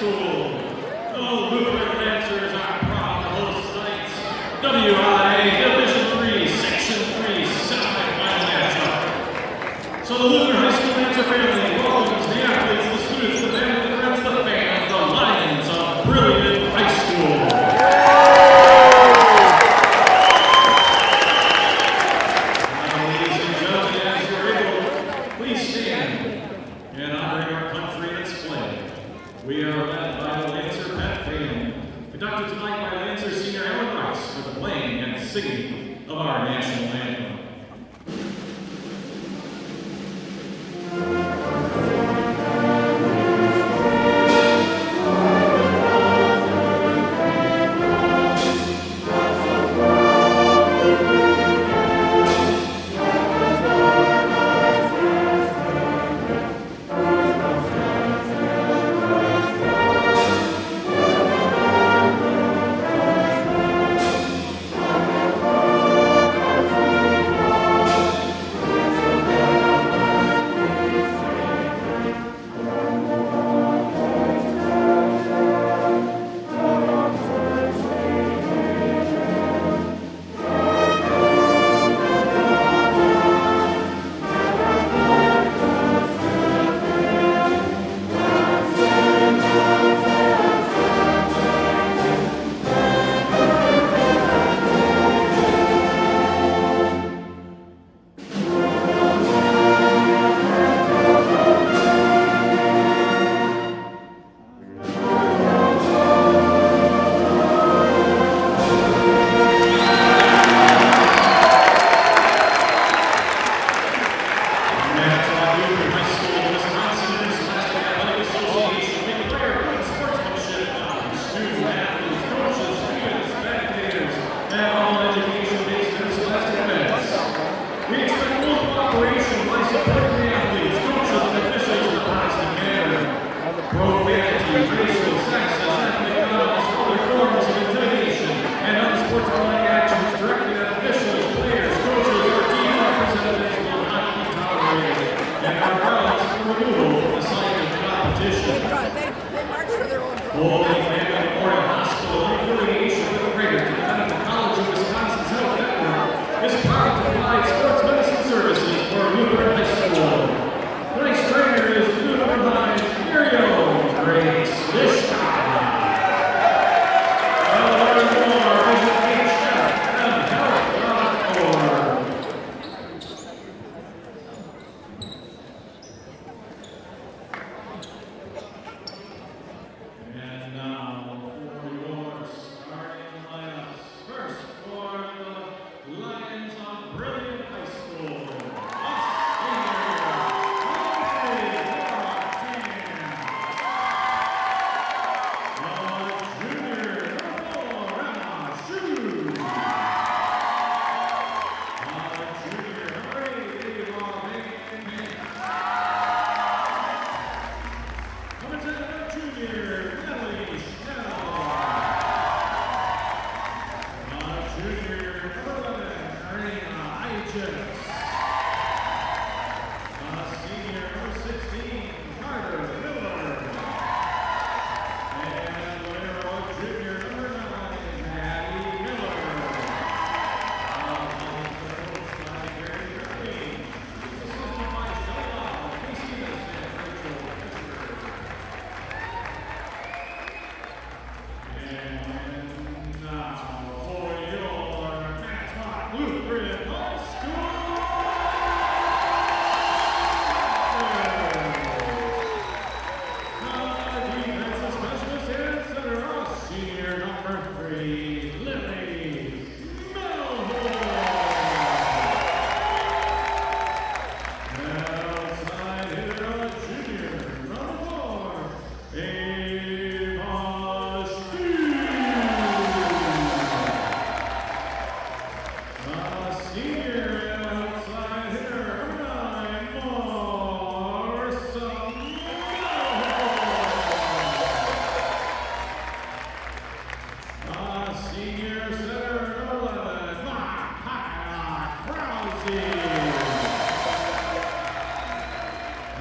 School. The Lutheran Lancers are proud to host tonight's WIA Division III, Section 3 semi-final matchup. So the Lutheran High School Lancer family welcomes the athletes, the students, the family, the friends, the fans, the Lions of Brillion High School. We are led by the Lancer Pet Family, conducted tonight by Lancer Senior Alan Rice for the playing and singing of our national anthem.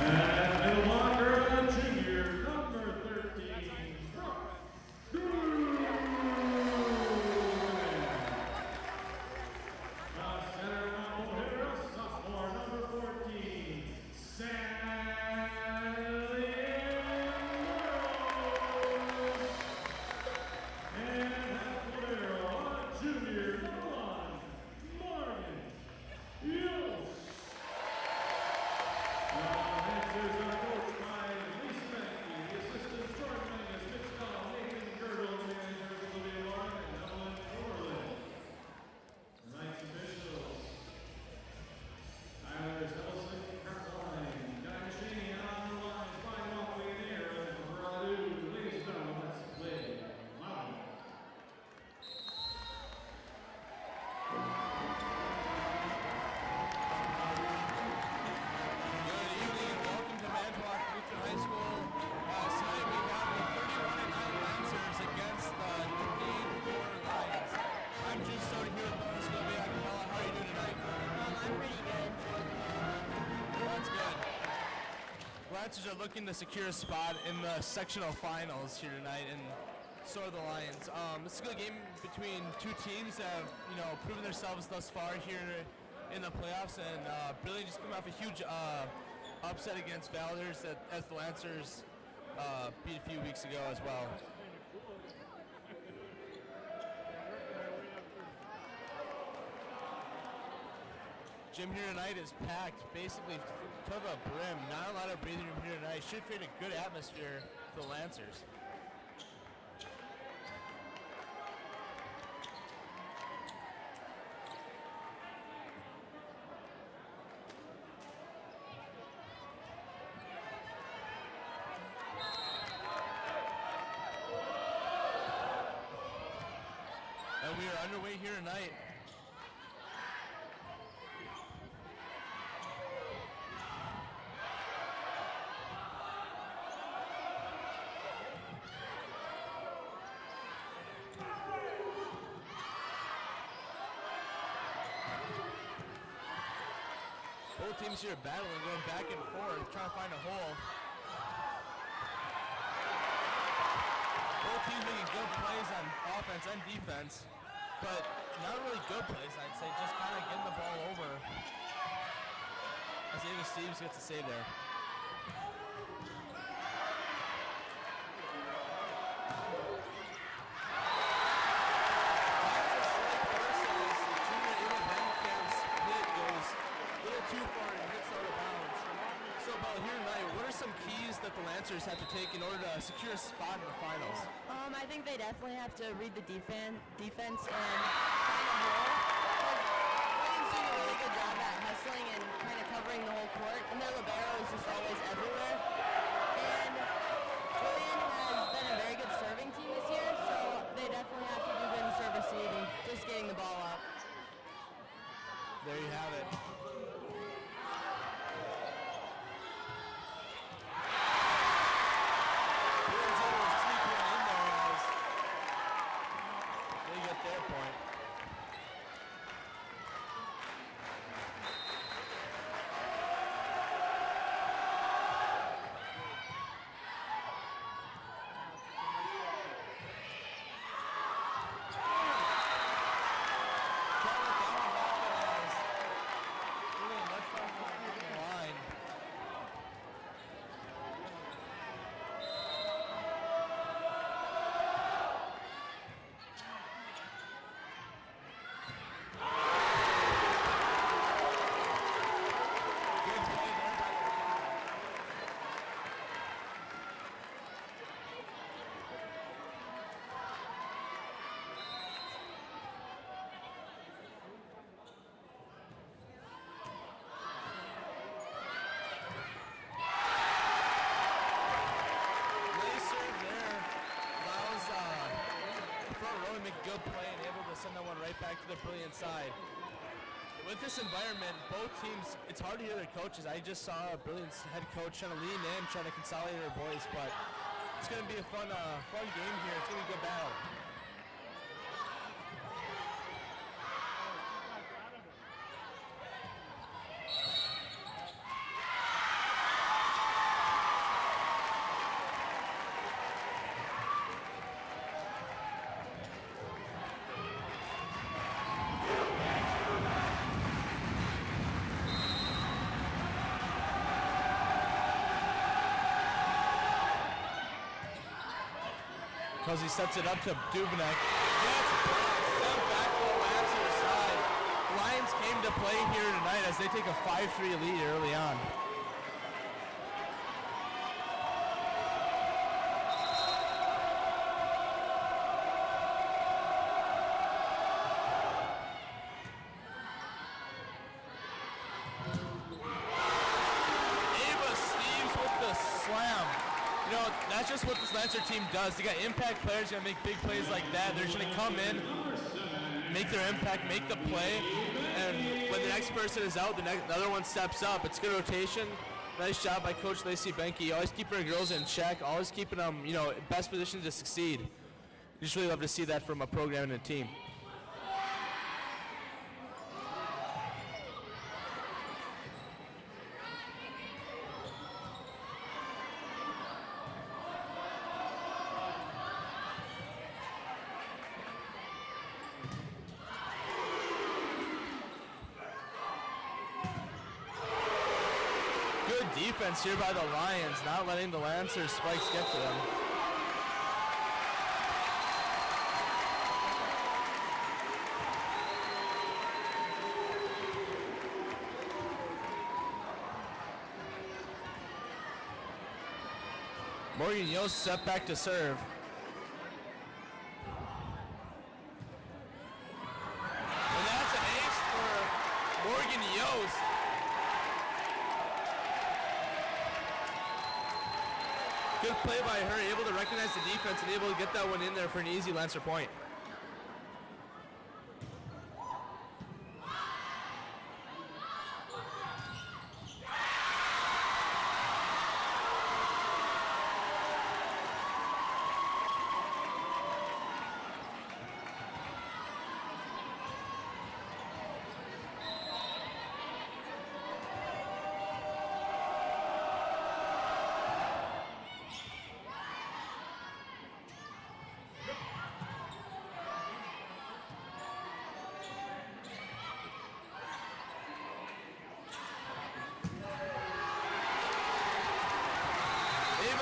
And middle blocker, junior number 13. Lancers are looking to secure a spot in the sectional finals here tonight, and so are the Lions. It's a good game between two teams that have, proven themselves thus far here in the playoffs, and Brillion just coming off a huge upset against Valders as the Lancers beat a few weeks ago as well. Gym here tonight is packed basically to the brim. Not a lot of breathing room here tonight. Should create a good atmosphere for the Lancers. And we are underway here tonight. Both teams here battling, going back and forth, trying to find a hole. Both teams making good plays on offense and defense, but not really good plays, I'd say, just kind of getting the ball over. As Davis Steves gets a save there. Too far and hits out of bounds. So about here tonight, what are some keys that the Lancers have to take in order to secure a spot in the finals? I think they definitely have to read the defense and find a hole. Brilliant's doing a really good job at hustling and kind of covering the whole court, and their libero is just always everywhere. And Brilliant has been a very good serving team this year, so they definitely have to do good in service and just getting the ball up. There you have it. Their point. Back to the Brilliant side. With this environment, both teams, it's hard to hear their coaches. I just saw Brilliant's head coach trying to lean in, trying to consolidate her voice, but it's going to be a fun game here. It's going to be a good battle. He sets it up to Duvenek. Gets blocked, sent back to the Lancers side. Lions came to play here tonight as they take a 5-3 lead early on. Ava Steves with the slam. That's just what this Lancer team does. They got impact players going to make big plays like that. They're just going to come in, make their impact, make the play, and when the next person is out, the other one steps up. It's good rotation. Nice job by Coach Lacey Benke. Always keeping her girls in check, always keeping them, best position to succeed. You just really love to see that from a program and a team. Excellent defense here by the Lions, not letting the Lancers spikes get to them. Morgan Yost set back to serve. And that's an ace for Morgan Yost. Good play by her, able to recognize the defense and able to get that one in there for an easy Lancer point.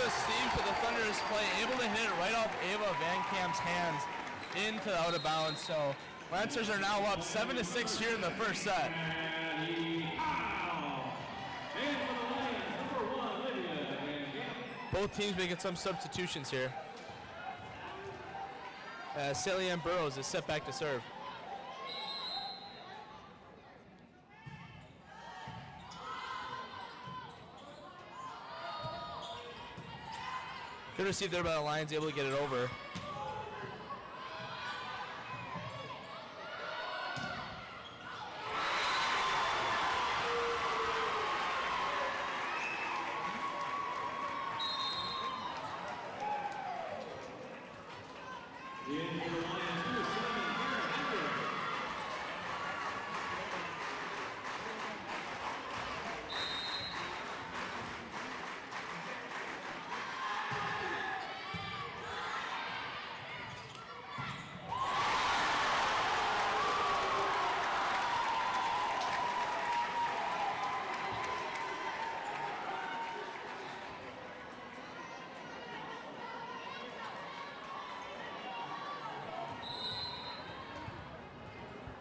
Steve for the Thunderous play, able to hit it right off Ava Van Kamp's hands into the out of bounds. So Lancers are now up 7-6 here in the first set. Both teams making some substitutions here. Salian Burrows is set back to serve. Good receive there by the Lions, able to get it over.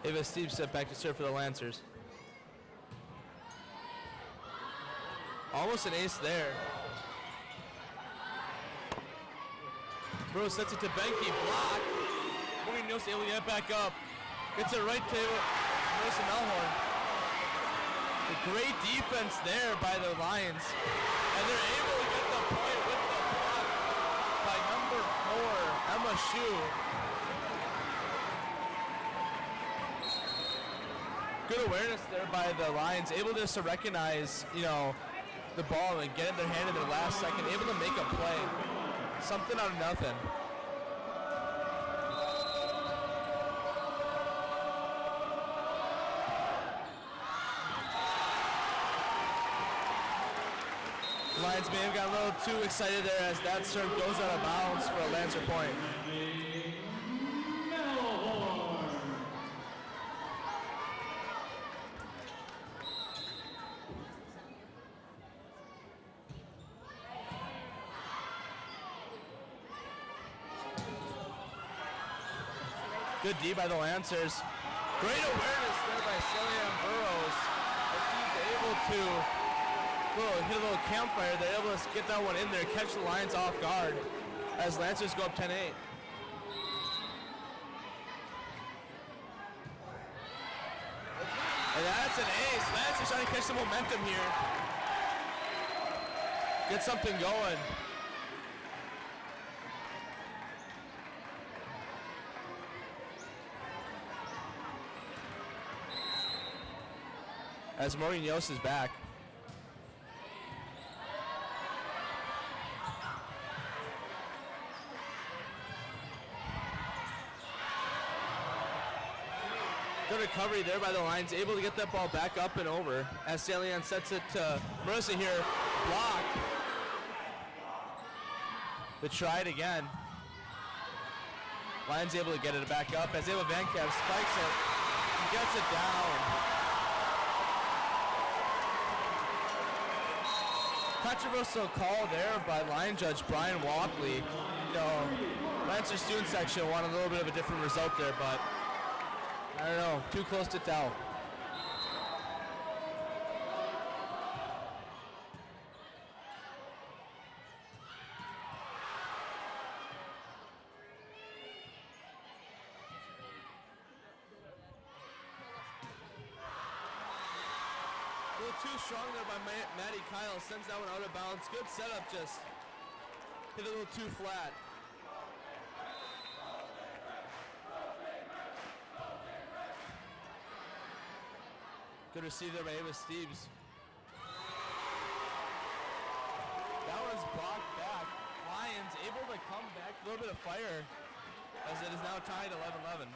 Ava Steve set back to serve for the Lancers. Almost an ace there. Bro sets it to Benke, block. Morgan Yost able to get back up. Gets it right to Marissa Melhorn. A great defense there by the Lions. And they're able to get the point with the block by number 4, Emma Shue. Good awareness there by the Lions, able just to recognize, the ball and get in their hand in their last second, able to make a play. Something out of nothing. The Lions may have got a little too excited there as that serve goes out of bounds for a Lancer point. Good D by the Lancers. Great awareness there by Celia Burrows. As he's able to hit a little campfire. They're able to get that one in there, catch the Lions off guard as Lancers go up 10-8. And that's an ace. Lancers trying to catch some momentum here. Get something going. As Morgan Yost is back. Good recovery there by the Lions, able to get that ball back up and over as Salian sets it to Marissa here. Block. The try it again. Lions able to get it back up as Ava Van Kamp spikes it and gets it down. Controversial call there by line judge Brian Walkley. You know, Lancer student section wanted a little bit of a different result there, but I don't know, too close to tell. A little too strong there by Maddie Kyle, sends that one out of bounds. Good setup, just hit a little too flat. Good receive there by Ava Steves. That one's blocked back. Lions able to come back, a little bit of fire as it is now tied 11-11.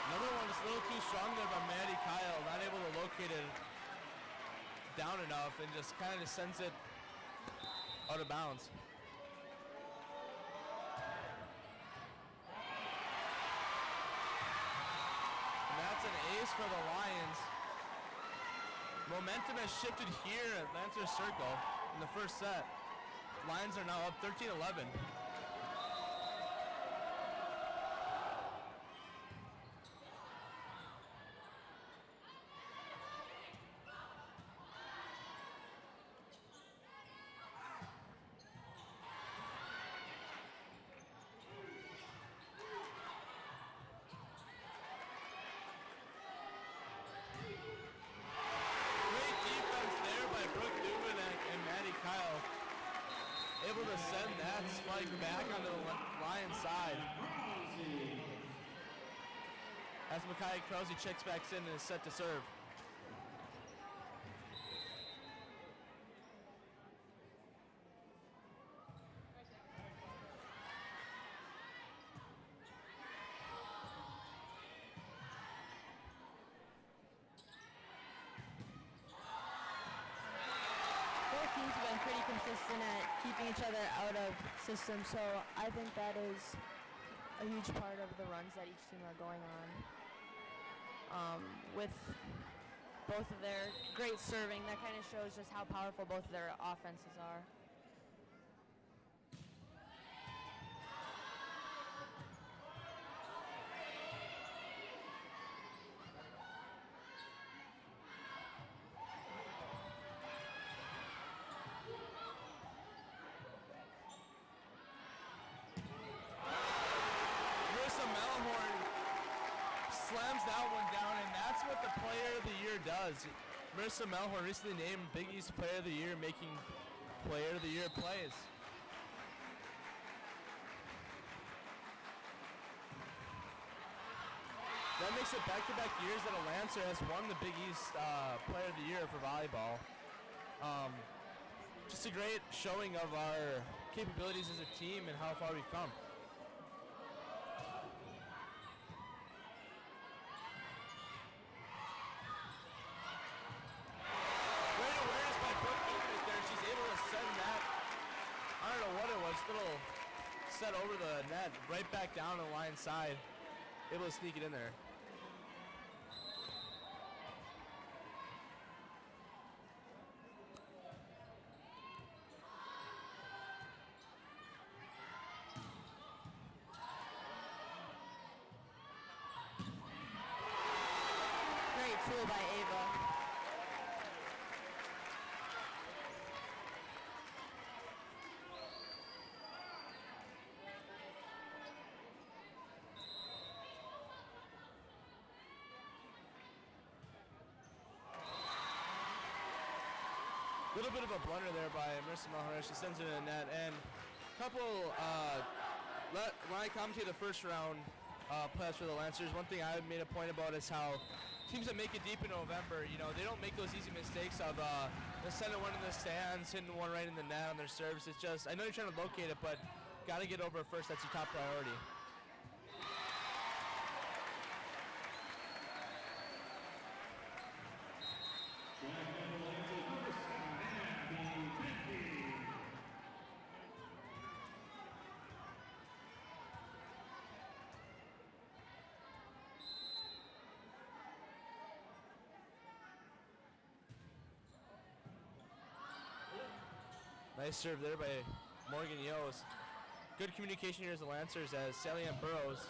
Another one is a little too strong there by Maddie Kyle, not able to locate it down enough and just kind of sends it out of bounds. And that's an ace for the Lions. Momentum has shifted here at Lancer Circle in the first set. Lions are now up 13-11. Kyle able to send that spike back onto the Lions side. As Makai Krause checks back in and is set to serve. Teams have been pretty consistent at keeping each other out of systems, so I think that is a huge part of the runs that each team are going on. With both of their great serving, that kind of shows just how powerful both of their offenses are. Slams that one down, and that's what the Player of the Year does. Marissa Melhorn recently named Big East Player of the Year, making Player of the Year plays. That makes it back-to-back years that a Lancer has won the Big East Player of the Year for volleyball. Just a great showing of our capabilities as a team and how far we've come. I don't know what it was, little set over the net, right back down to the line side, able to sneak it in there. Great tool by Ava. A little bit of a blunder there by Marissa Melhorn. She sends it in the net. And a couple, when I commentate the first round playoffs for the Lancers, one thing I made a point about is how teams that make it deep in November, you know, they don't make those easy mistakes of sending one in the stands, hitting one right in the net on their serves. It's just, I know you're trying to locate it, but got to get over it first. That's your top priority. Nice serve there by Morgan Yos. Good communication here as the Lancers as Salient Burrows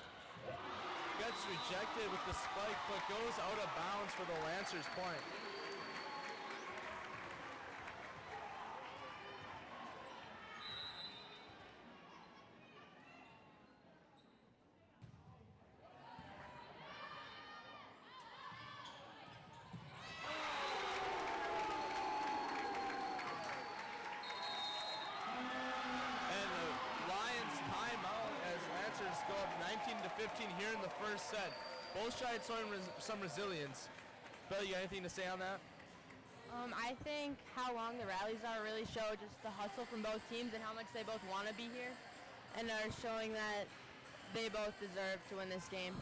gets rejected with the spike, but goes out of bounds for the Lancers point. Go up 19-15 here in the first set. Both sides showing some resilience. Bill, you got anything to say on that? I think how long the rallies are really show just the hustle from both teams and how much they both want to be here, and are showing that they both deserve to win this game.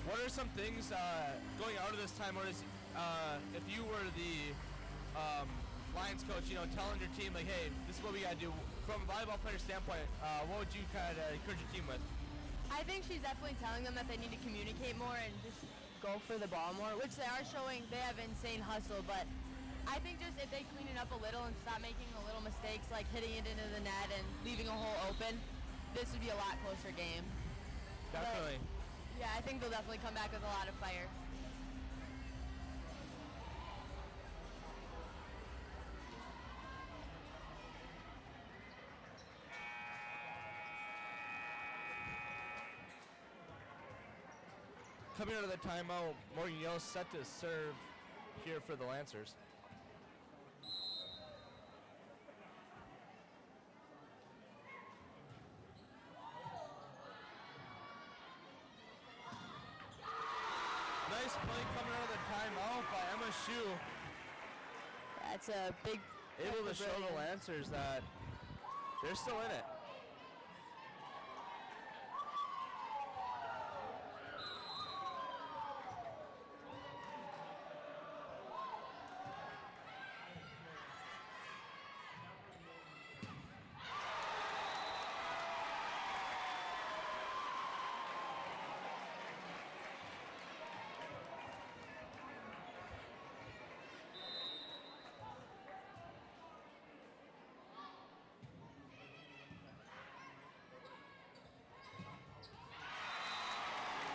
What are some things going out of this time, or is, if you were the Lions coach, you know, telling your team like, hey, this is what we got to do. From a volleyball player standpoint, what would you kind of encourage your team with? I think she's definitely telling them that they need to communicate more and just go for the ball more, which they are showing. They have insane hustle, but I think just if they clean it up a little and stop making the little mistakes like hitting it into the net and leaving a hole open, this would be a lot closer game. Definitely. But, yeah, I think they'll definitely come back with a lot of fire. Coming out of the timeout, Morgan Yos set to serve here for the Lancers. Nice play coming out of the timeout by Emma Shu. That's a big... Able to show the Lancers that they're still in it.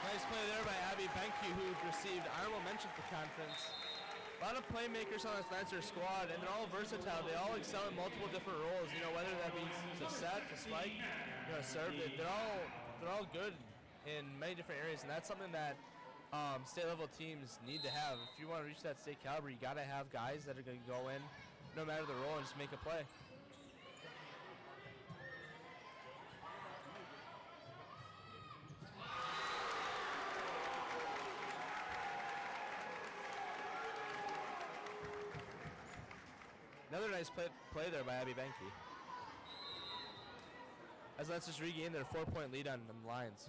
Nice play there by Abby Benke, who received honorable mention for conference. A lot of playmakers on this Lancer squad, and they're all versatile. They all excel in multiple different roles. You know, whether that be to set, to spike, you know, serve. They're all good in many different areas, and that's something that state level teams need to have. If you want to reach that state caliber, you got to have guys that are going to go in, no matter the role, and just make a play. Another nice play there by Abby Benke. As Lancers regain their 4-point lead on the Lions.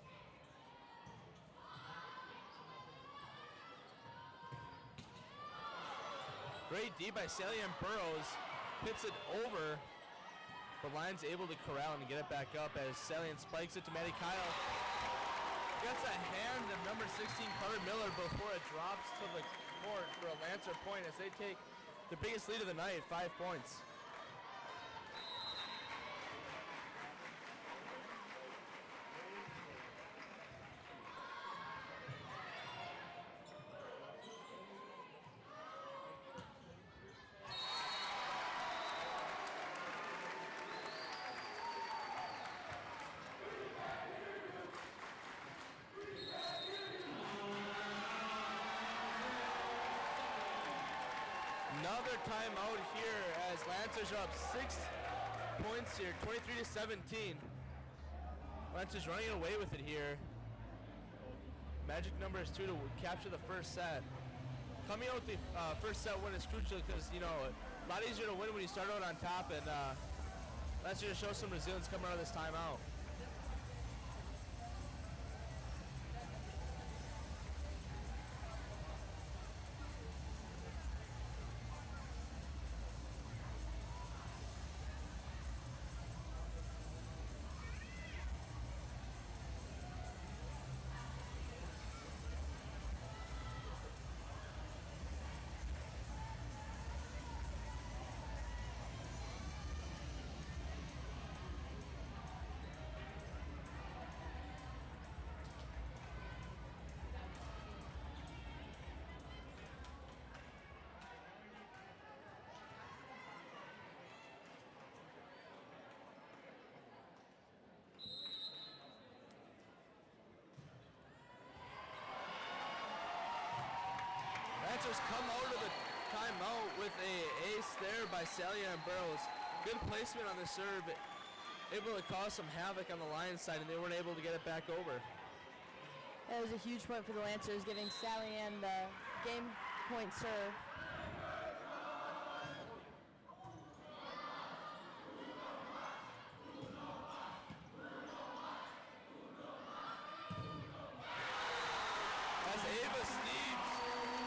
Great D by Salient Burrows. Hits it over. The Lions able to corral and get it back up as Salient spikes it to Maddie Kyle. Gets a hand of number 16 Carter Miller before it drops to the court for a Lancer point as they take the biggest lead of the night, 5 points. Another timeout here as Lancers are up 6 points here, 23-17. Lancers running away with it here. Magic number is 2 to capture the first set. Coming out with the first set win is crucial because, you know, a lot easier to win when you start out on top, and Lancers show some resilience coming out of this timeout. Lancers come out of the timeout with a ace there by Salia and Burrows. Good placement on the serve, able to cause some havoc on the Lions side, and they weren't able to get it back over. That was a huge point for the Lancers, giving Salian the game point serve. As Ava Steves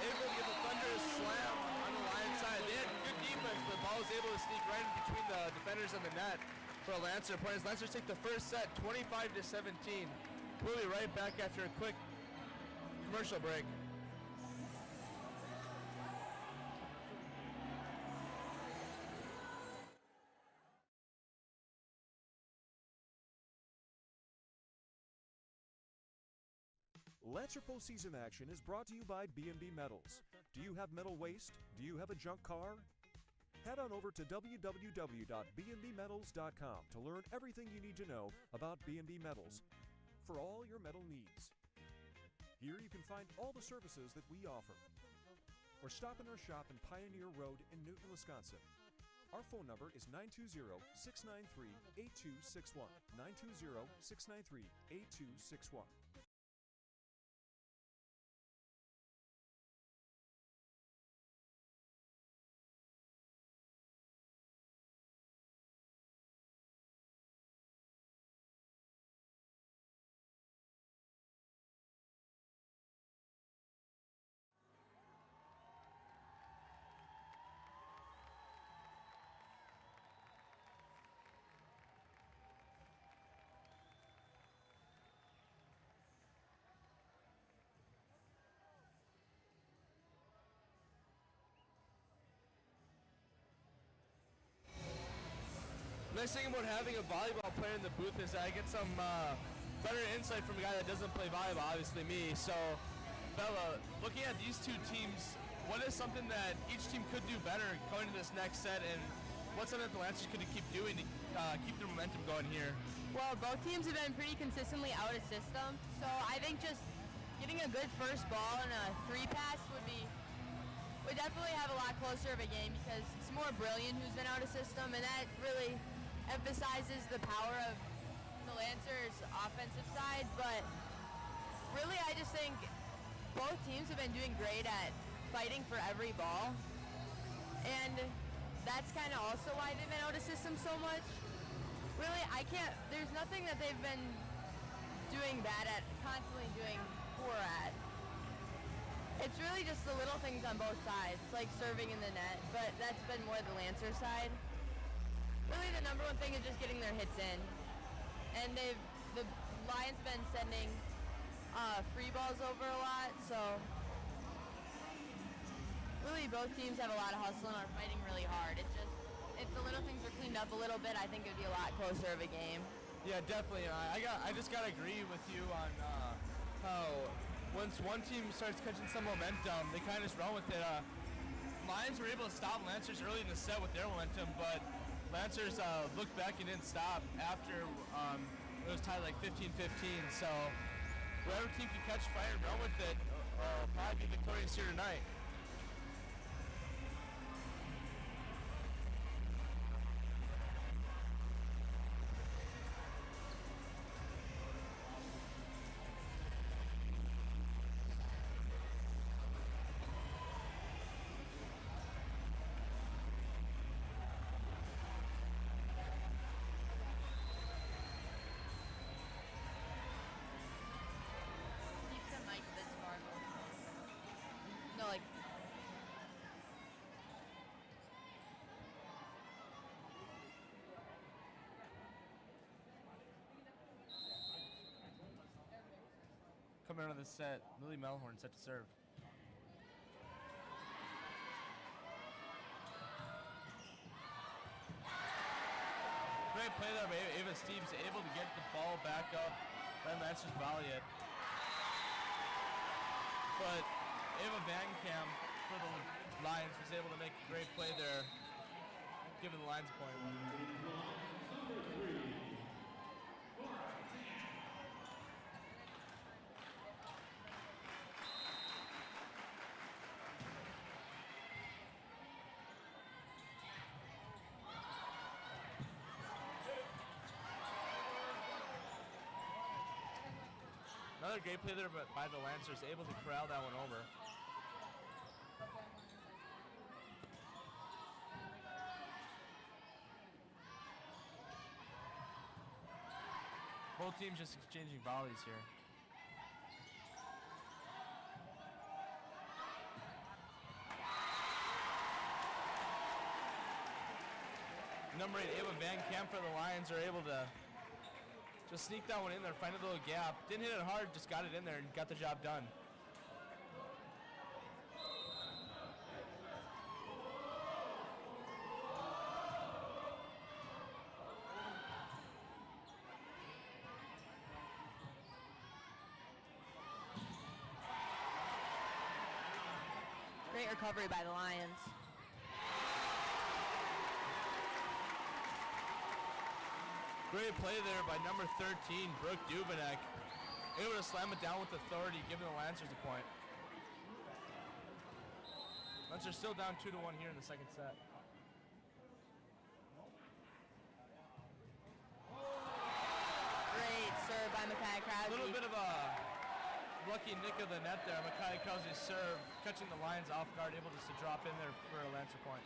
able to get the thunderous slam on the Lions side. They had good defense, but the ball was able to sneak right in between the defenders and the net for a Lancer point. As Lancers take the first set, 25-17. We'll be right back after a quick commercial break. Lancer postseason action is brought to you by B&B Metals. Do you have metal waste? Do you have a junk car? Head on over to www.bnbmetals.com to learn everything you need to know about B&B Metals for all your metal needs. Here you can find all the services that we offer. Or stop in our shop in Pioneer Road in Newton, Wisconsin. Our phone number is 920-693-8261. 920-693-8261. Nice thing about having a volleyball player in the booth is I get some better insight from a guy that doesn't play volleyball, obviously me. So, Bella, looking at these two teams, what is something that each team could do better going into this next set, and what's something that the Lancers could keep doing to keep their momentum going here? Well, both teams have been pretty consistently out of system, so I think just getting a good first ball and a 3-pass would definitely have a lot closer of a game, because it's more Brillion who's been out of system, and that really emphasizes the power of the Lancers' offensive side. But really, I just think both teams have been doing great at fighting for every ball, and that's kind of also why they've been out of system so much. Really, there's nothing that they've been doing bad at, constantly doing poor at. It's really just the little things on both sides, like serving in the net, but that's been more the Lancer side. Really, the number one thing is just getting their hits in, and the Lions have been sending free balls over a lot, so really both teams have a lot of hustle and are fighting really hard. It's just, if the little things were cleaned up a little bit, I think it would be a lot closer of a game. Yeah, definitely. I just gotta agree with you on how once one team starts catching some momentum, they kind of just run with it. Lions were able to stop Lancers early in the set with their momentum, but Lancers looked back and didn't stop after it was tied like 15-15. So whoever team can catch fire and run with it will probably be victorious here tonight. Keep the mic this far. No, like. Coming out of the set, Lily Melhorn set to serve. Great play there by Ava Steves, able to get the ball back up. Then Lancers volley it. But Ava Van Kamp for the Lions was able to make a great play there, giving the Lions a point. Another great play there by the Lancers, able to corral that one over. Both teams just exchanging volleys here. Number 8, Ava Van Camp for the Lions are able to just sneak that one in there, find a little gap. Didn't hit it hard, just got it in there and got the job done. Great recovery by the Lions. Great play there by number 13, Brooke Duvenek. Able to slam it down with authority, giving the Lancers a point. Lancers still down 2-1 here in the second set. Great serve by Makai Krause. A little bit of a lucky nick of the net there. Makai Krause's serve, catching the Lions off guard, able just to drop in there for a Lancer point.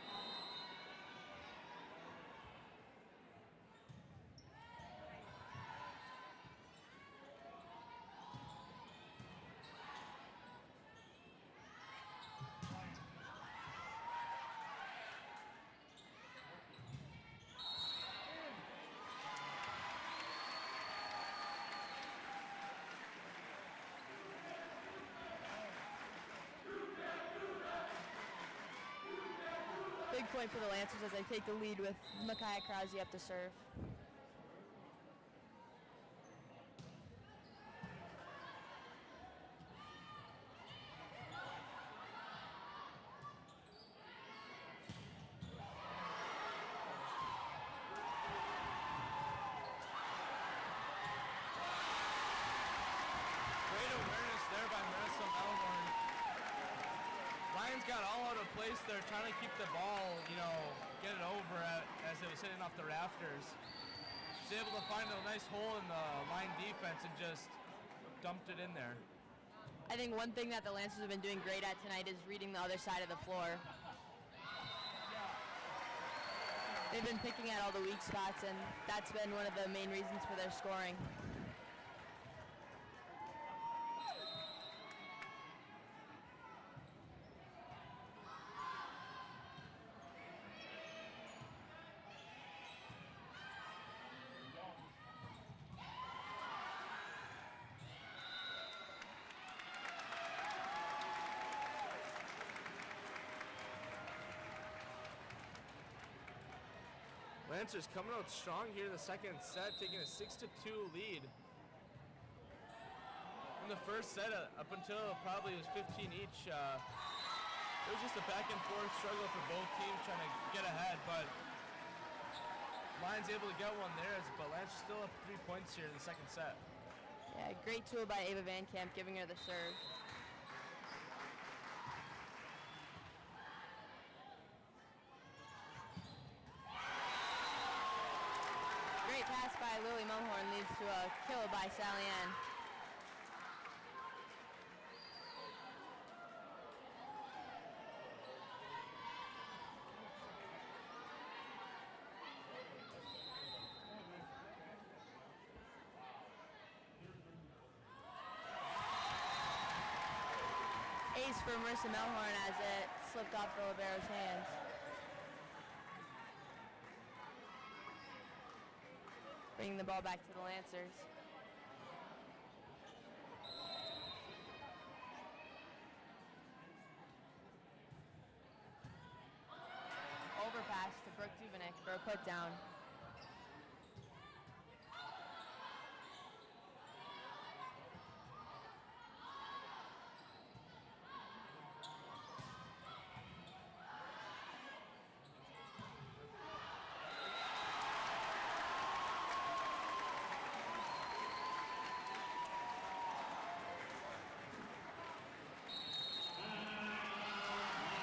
Big point for the Lancers as they take the lead with Makai Krause up to serve. Great awareness there by Marissa Melhorn. Lions got all out of place there, trying to keep the ball, get it over as it was hitting off the rafters. She's able to find a nice hole in the line defense and just dumped it in there. I think one thing that the Lancers have been doing great at tonight is reading the other side of the floor. They've been picking at all the weak spots, and that's been one of the main reasons for their scoring. Lancers coming out strong here in the second set, taking a 6-2 lead. In the first set, up until probably it was 15 each, it was just a back and forth struggle for both teams trying to get ahead, but Lions able to get one there, but Lancers still up 3 points here in the second set. Yeah, great tool by Ava Van Camp, giving her the serve. Great pass by Lily Melhorn leads to a kill by Sally Ann. Ace for Marissa Melhorn as it slipped off the libero's hands. Bringing the ball back to the Lancers. Overpass to Brooke Duvenek for a put down.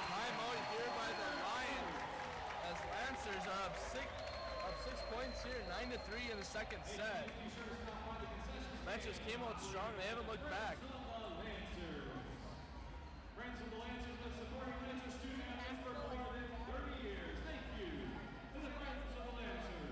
Timeout here by the Lions as Lancers are up 6 points here, 9-3 in the second set. Lancers came out strong. They haven't looked back. Friends of the Lancers been supporting Lancer student athletes for more than 30 years. Thank you to the Friends of the Lancers.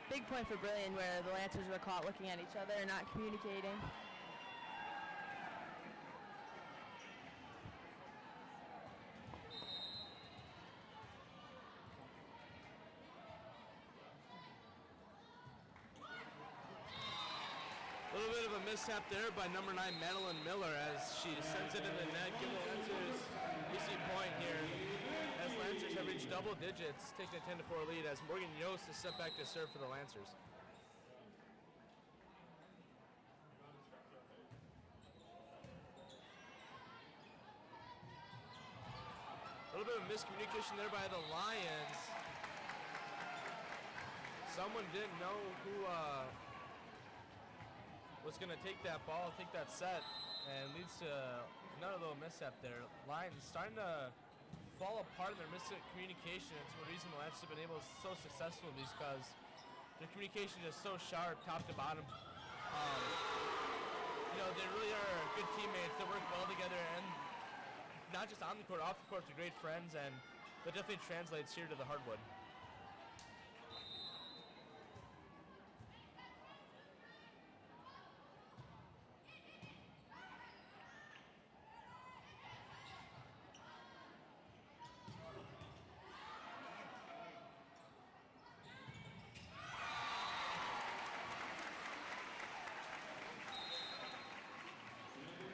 Big point for Brillion, where the Lancers were caught looking at each other and not communicating. A little bit of a mishap there by number 9, Madeline Miller, as she sends it in the net, giving the Lancers easy point here. As Lancers have reached double digits, taking a 10-4 lead as Morgan Yost is set back to serve for the Lancers. A little bit of miscommunication there by the Lions. Someone didn't know who was going to take that ball, take that set, and leads to another little mishap there. Lions starting to fall apart in their miscommunication. It's one reason the Lancers have been able to so successful because their communication is so sharp, top to bottom. You know, they really are good teammates. They work well together, and not just on the court, off the court, they're great friends, and that definitely translates here to the hardwood.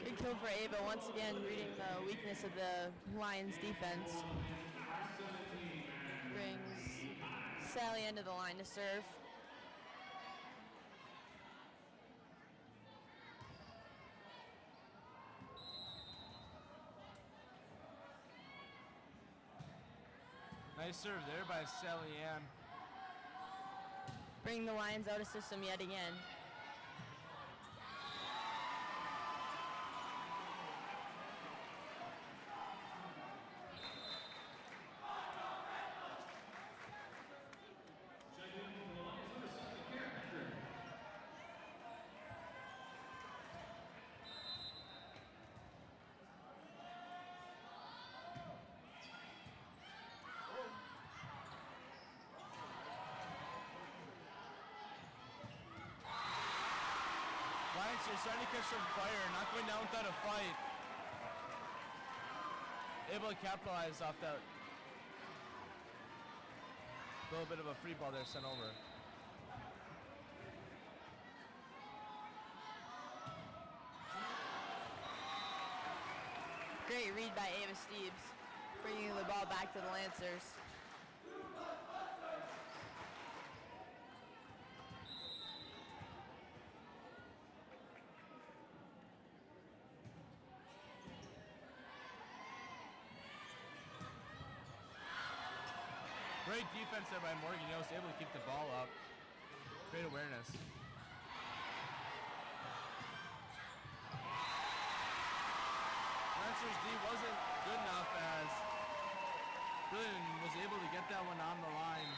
Good kill for Ava, once again reading the weakness of the Lions defense. Brings Sally into the line to serve. Nice serve there by Sally Ann. Bring the Lions out of system yet again. They're starting to catch some fire, not going down without a fight. Able to capitalize off that little bit of a free ball there sent over. Great read by Ava Steves, bringing the ball back to the Lancers. Great defense there by Morgan Yost, able to keep the ball up. Great awareness. Lancers D wasn't good enough as Brillion was able to get that one on the line.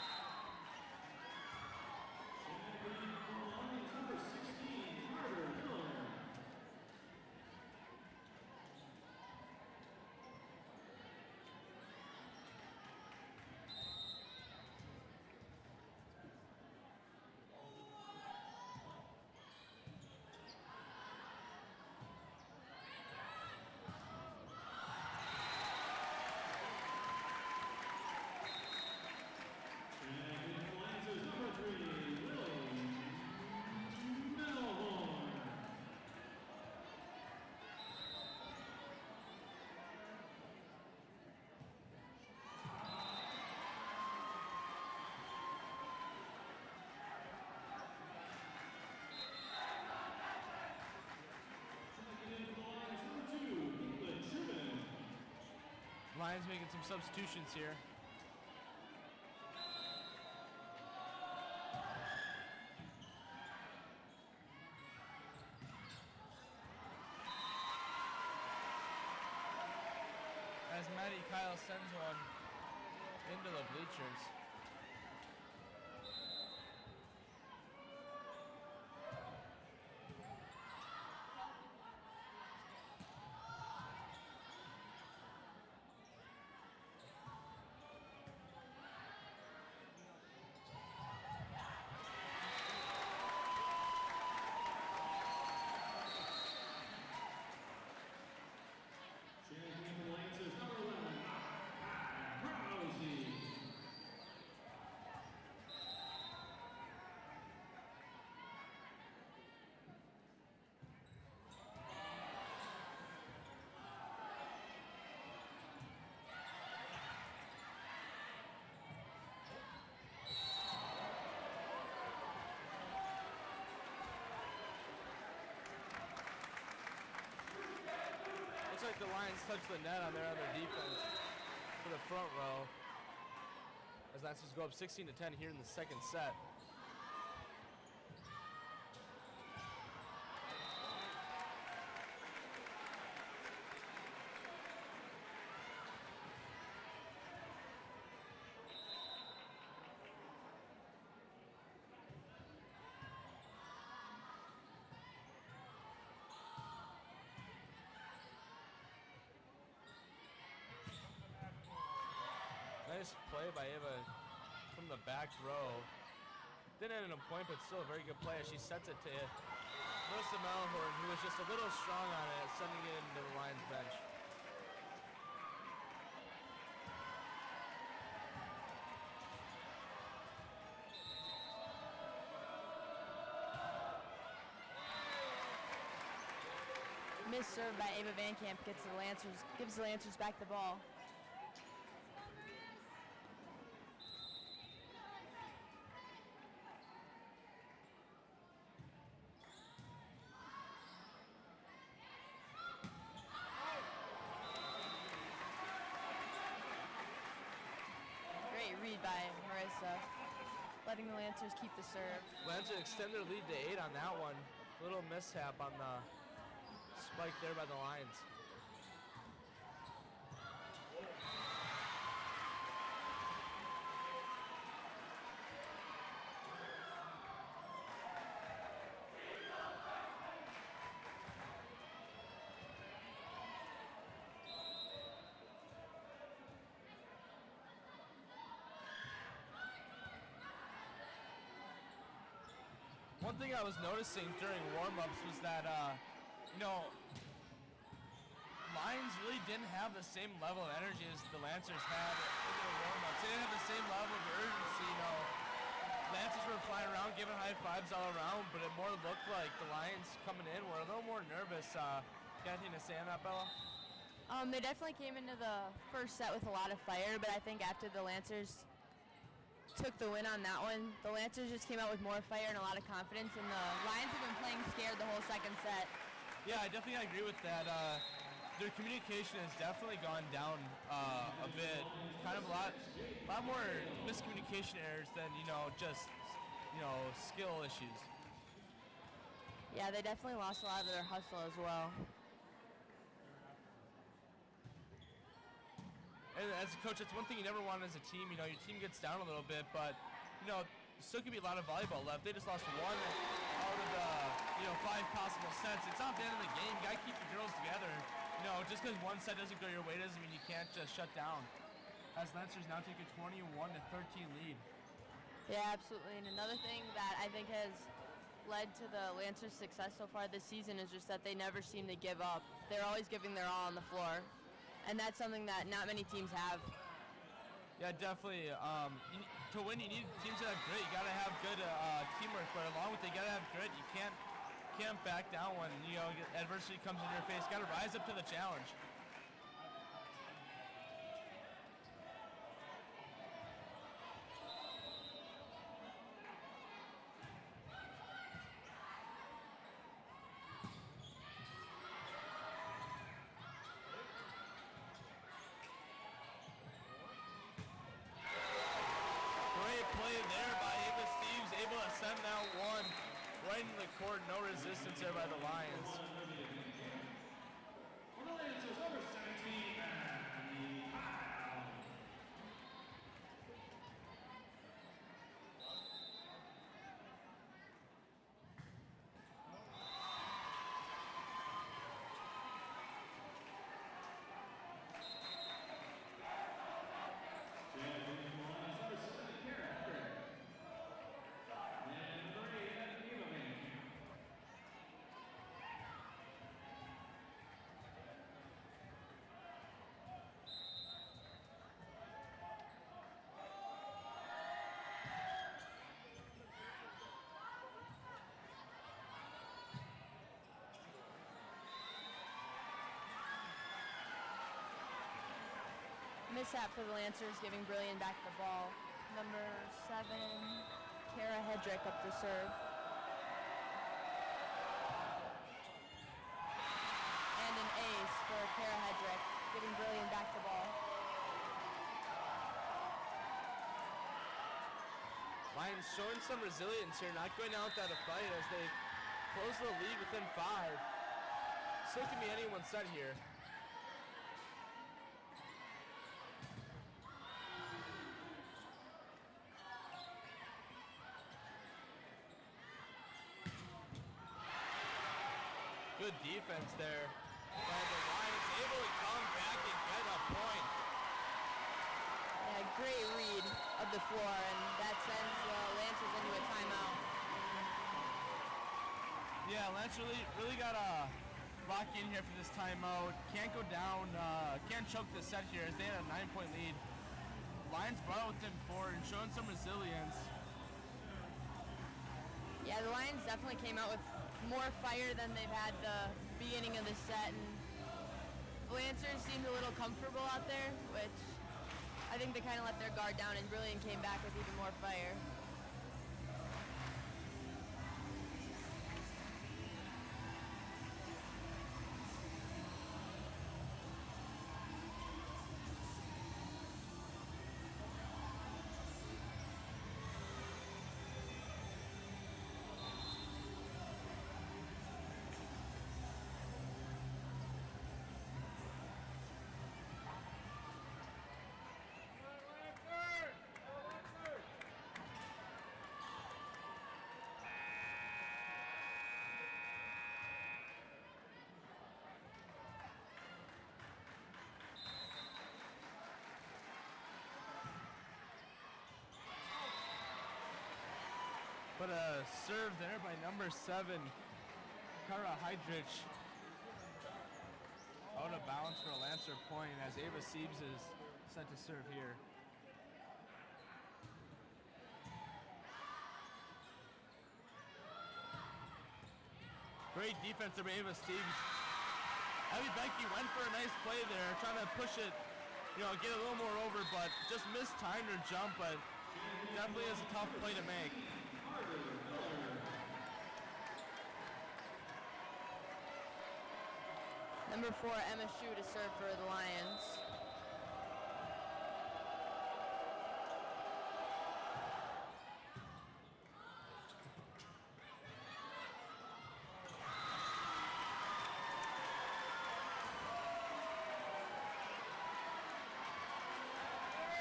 Lions making some substitutions here. As Matty Kyle sends one into the bleachers. Looks like the Lions touched the net on their other defense for the front row. As Lancers go up 16-10 here in the second set. Nice play by Ava from the back row. Didn't end in a point, but still a very good play as she sets it to Melissa Melhorn, who was just a little strong on it, sending it into the Lions bench. Missed serve by Ava Van Camp gives the Lancers back the ball. Great read by Marissa, letting the Lancers keep the serve. Lancers extend their lead to 8 on that one. Little mishap on the spike there by the Lions. One thing I was noticing during warm-ups was that, Lions really didn't have the same level of energy as the Lancers had in their warm-ups. They didn't have the same level of urgency, Lancers were flying around, giving high fives all around, but it more looked like the Lions coming in were a little more nervous. Got anything to say on that, Bella? They definitely came into the first set with a lot of fire, but I think after the Lancers took the win on that one, the Lancers just came out with more fire and a lot of confidence, and the Lions have been playing scared the whole second set. Yeah, I definitely agree with that. Their communication has definitely gone down a bit. Kind of a lot more miscommunication errors than, just, skill issues. Yeah, they definitely lost a lot of their hustle as well. And as a coach, that's one thing you never want as a team. Your team gets down a little bit, but, still could be a lot of volleyball left. They just lost one out of the, 5 possible sets. It's not the end of the game. You got to keep the girls together. Just because one set doesn't go your way doesn't mean you can't just shut down. As Lancers now take a 21-13 lead. Yeah, absolutely. And another thing that I think has led to the Lancers' success so far this season is just that they never seem to give up. They're always giving their all on the floor. And that's something that not many teams have. Yeah, definitely. To win, you need teams that have grit. You got to have good teamwork, but along with it, you got to have grit. You can't back down when adversity comes in your face. Got to rise up to the challenge. on that one. Right into the court, no resistance there by the Lions. For the Lancers, number 17, Andy Kyle. Mishap for the Lancers, giving Brillion back the ball. Number 7, Kara Hedrick up to serve. And an ace for Kara Hedrick, giving Brillion back the ball. Lions showing some resilience here, not going out without a fight as they close the lead within 5. Still can be anyone's set here. Good defense there by the Lions, able to come back and get a point. Yeah, great read of the floor, and that sends the Lancers into a timeout. Yeah, Lance really got to lock in here for this timeout. Can't go down, can't choke the set here as they had a 9-point lead. Lions brought it within 4 and showing some resilience. Yeah, the Lions definitely came out with more fire than they've had the beginning of the set, and the Lancers seemed a little comfortable out there, which I think they kind of let their guard down, and Brillion came back with even more fire. But a serve there by number 7, Kara Heidrich. Out of bounds for a Lancer point as Ava Siebes is set to serve here. Great defense by Ava Siebes. Abby Becky went for a nice play there, trying to push it, get a little more over, but just mistimed her jump, but definitely is a tough play to make. Number 4, Emma Shue to serve for the Lions.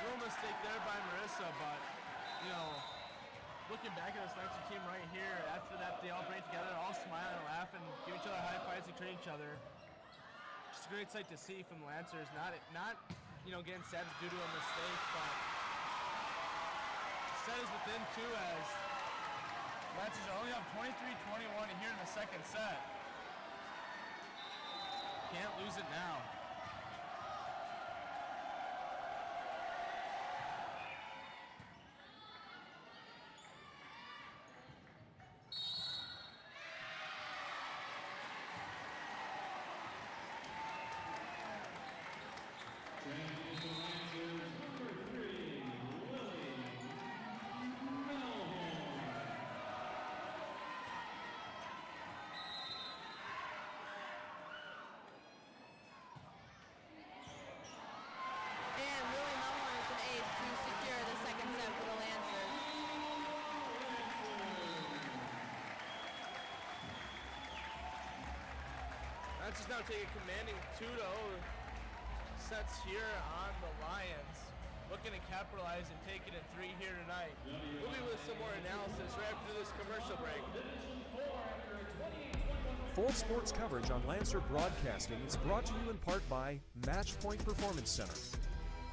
Little mistake there by Marissa, but looking back at this Lancer team right here, after that they all bring together, all smile and laugh and give each other high fives and encourage each other. Just a great sight to see from the Lancers. Not getting sad due to a mistake, but set is within 2 as Lancers only have 23-21 here in the second set. Can't lose it now. Lancers now take a commanding 2-0 sets here on the Lions. Looking to capitalize and take it in 3 here tonight. We'll be with some more analysis right after this commercial break. Full sports coverage on Lancer Broadcasting is brought to you in part by Match Point Performance Center.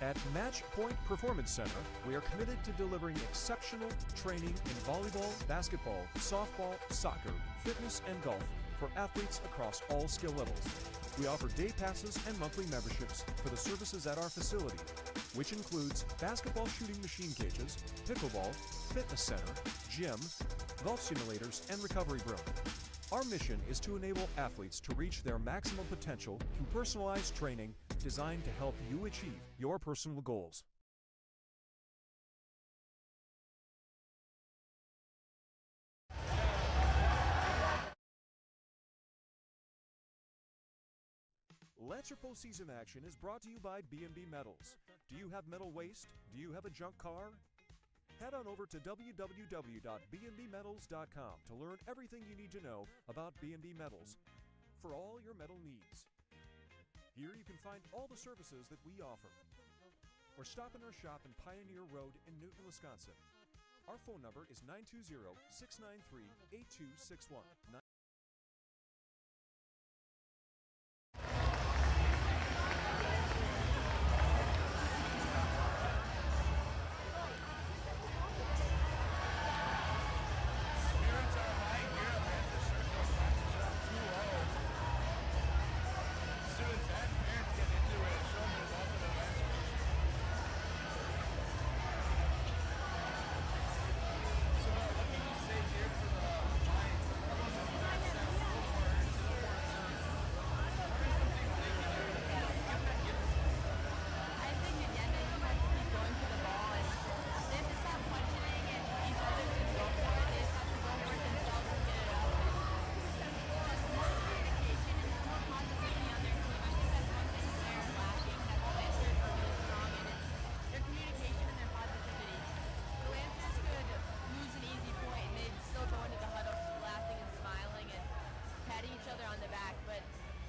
At Match Point Performance Center, we are committed to delivering exceptional training in volleyball, basketball, softball, soccer, fitness, and golf for athletes across all skill levels. We offer day passes and monthly memberships for the services at our facility, which includes basketball shooting machine cages, pickleball, fitness center, gym, golf simulators, and recovery room. Our mission is to enable athletes to reach their maximum potential through personalized training designed to help you achieve your personal goals. Lancer postseason action is brought to you by B&B Metals. Do you have metal waste? Do you have a junk car? Head on over to www.bnbmetals.com to learn everything you need to know about B&B Metals for all your metal needs. Here you can find all the services that we offer. Or stop in our shop in Pioneer Road in Newton, Wisconsin. Our phone number is 920-693-8261.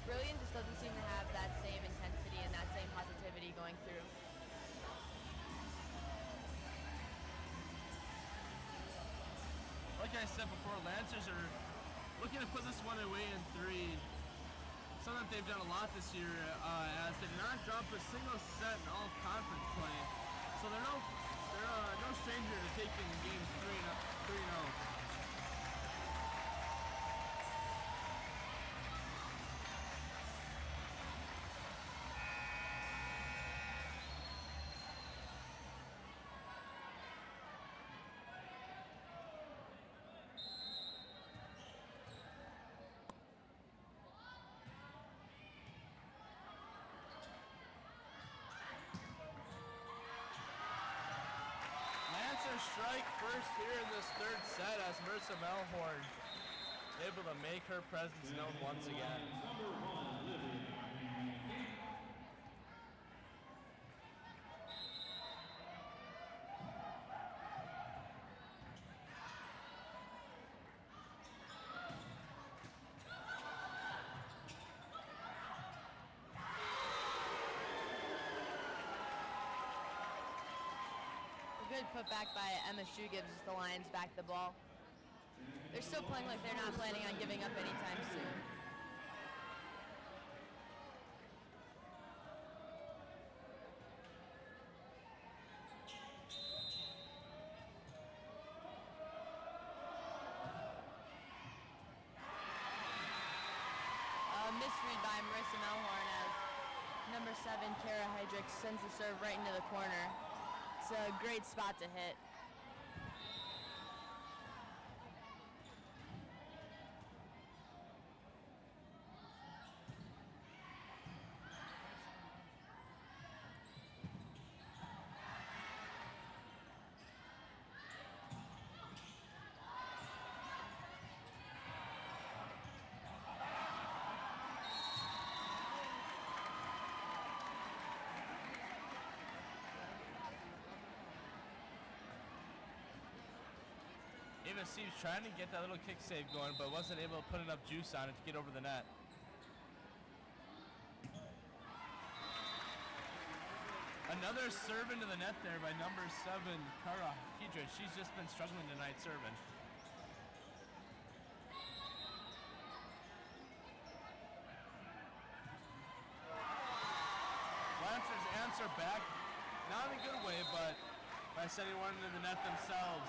Brillion just doesn't seem to have that same intensity and that same positivity going through. Like I said before, Lancers are looking to put this one away in 3. Something that they've done a lot this year, as they did not drop a single set in all of conference play. So they're no stranger to taking games 3-0. Strike first here in this 3rd set as Marissa Melhorn able to make her presence known once again. Good put back by MSU gives the Lions back the ball. They're still playing like they're not planning on giving up anytime soon. Misread by Marissa Melhorn as number 7, Kara Heydrich, sends the serve right into the corner. It's a great spot to hit. Steve's trying to get that little kick save going, but wasn't able to put enough juice on it to get over the net. Another serve into the net there by number 7, Kara Hidrich. She's just been struggling tonight serving. Lancers answer back, not in a good way, but by sending one into the net themselves.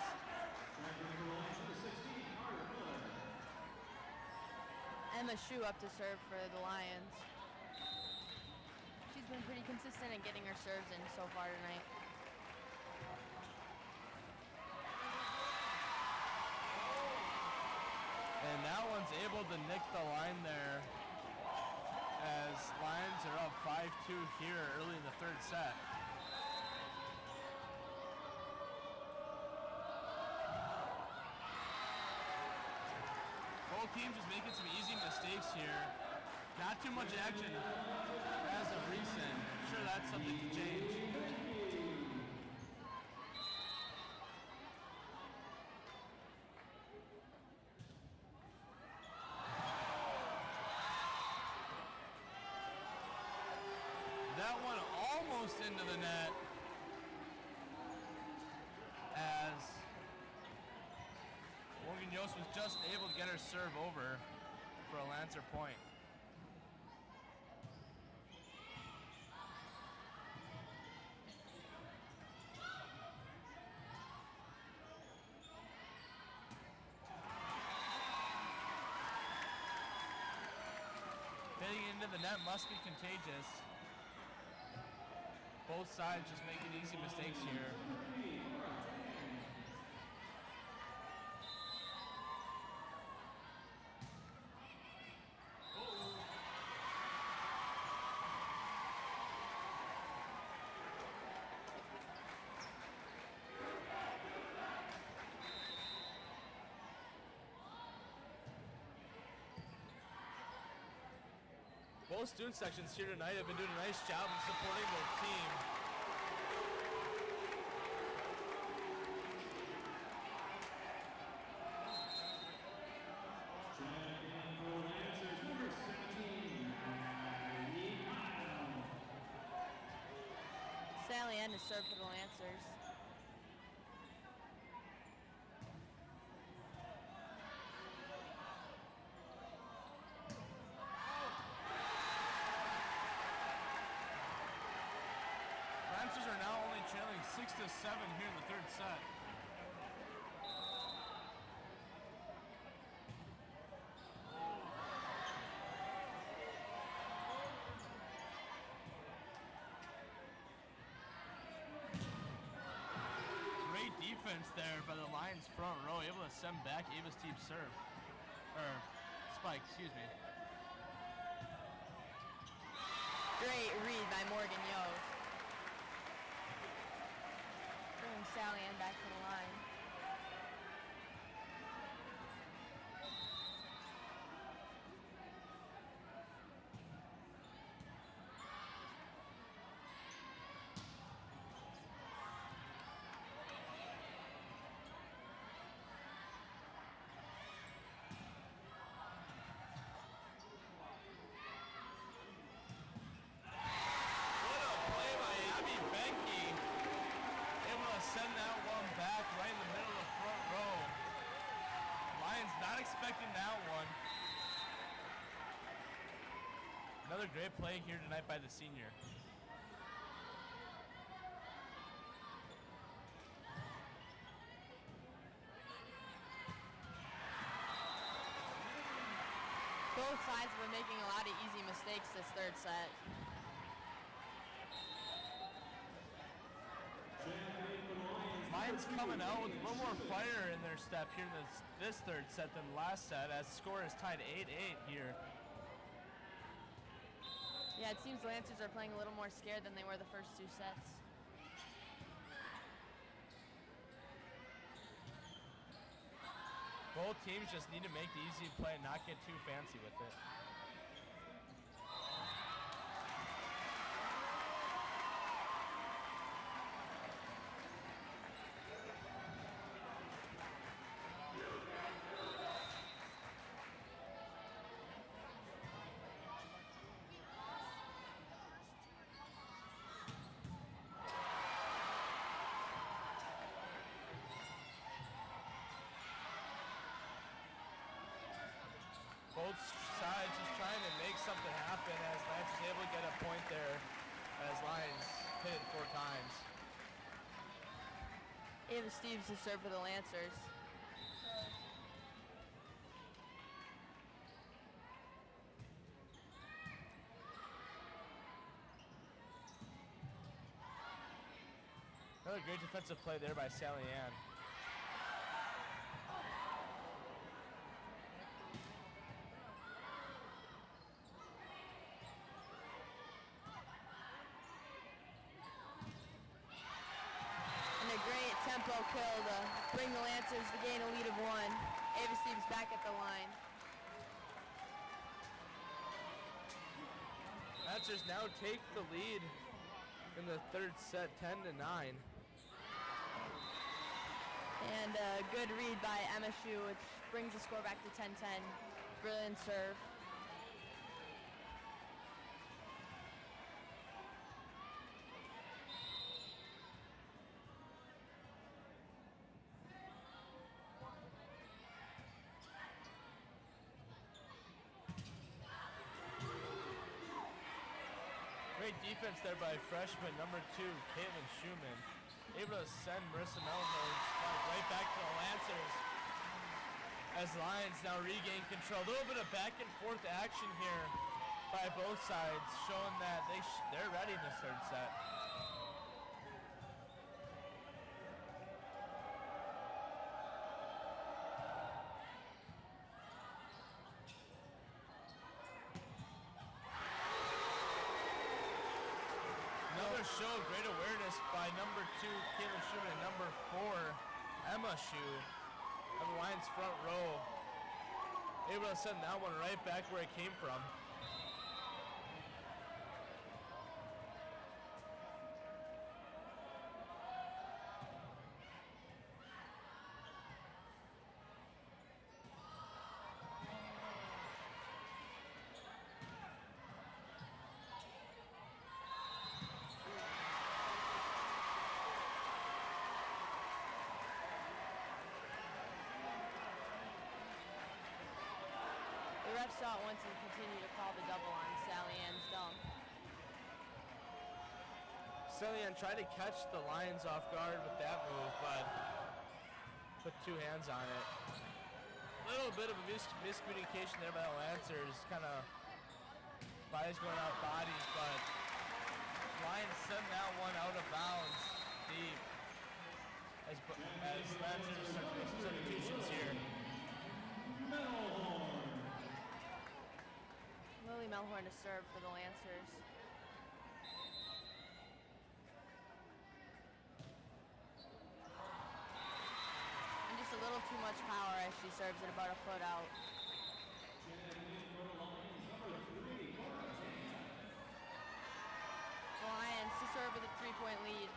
Emma Shu up to serve for the Lions. She's been pretty consistent in getting her serves in so far tonight. And that one's able to nick the line there as Lions are up 5-2 here early in the third set. Both teams just making some easy mistakes here. Not too much action as of recent. I'm sure that's something to change. That one almost into the net as Morgan Yost was just able to get her serve over for a Lancer point. Hitting into the net must be contagious. Both sides just making easy mistakes here. Both student sections here tonight have been doing a nice job of supporting their team. Sally Ann to serve for the Lancers. Lancers are now only trailing 6-7 here in the third set. Great defense there by the Lions front row, able to send back Ava's team serve. Or spike, excuse me. Great read by Morgan Yost. Bringing Sally Ann back to the line. What a play by Abby Benke. Able to send that one back right in the middle of the front row. Lions not expecting that one. Another great play here tonight by the senior. Both sides were making a lot of easy mistakes this third set. Lions coming out with a little more fire in their step here in this third set than last set, as score is tied 8-8 here. Yeah, it seems Lancers are playing a little more scared than they were the first two sets. Both teams just need to make the easy play and not get too fancy with it. both sides just trying to make something happen as Lance is able to get a point there as Lions hit it 4 times. Ava Steves to serve for the Lancers. Another great defensive play there by Sally Ann. And a great tempo kill to bring the Lancers to gain a lead of 1. Ava Steves back at the line. Lancers now take the lead in the 3rd set, 10-9. And a good read by MSU, which brings the score back to 10-10. Brilliant serve. Great defense there by freshman number 2, Caitlin Schumann. Able to send Marissa Melhorn's spot right back to the Lancers as Lions now regain control. A little bit of back and forth action here by both sides, showing that they're ready in this 3rd set. Another show of great awareness by number 2, Caitlin Schumann, and number 4, Emma Shu, of the Lions front row. Able to send that one right back where it came from. The refs saw it once and continue to call the double on Sally Ann's dunk. Sally Ann tried to catch the Lions off guard with that move, but put 2 hands on it. A little bit of a miscommunication there by the Lancers, kind of bodies going out bodies, but Lions send that one out of bounds deep as Lancers start to make some substitutions here. Lily Melhorn to serve for the Lancers. And just a little too much power as she serves it about a foot out. The Lions to serve with a 3-point lead.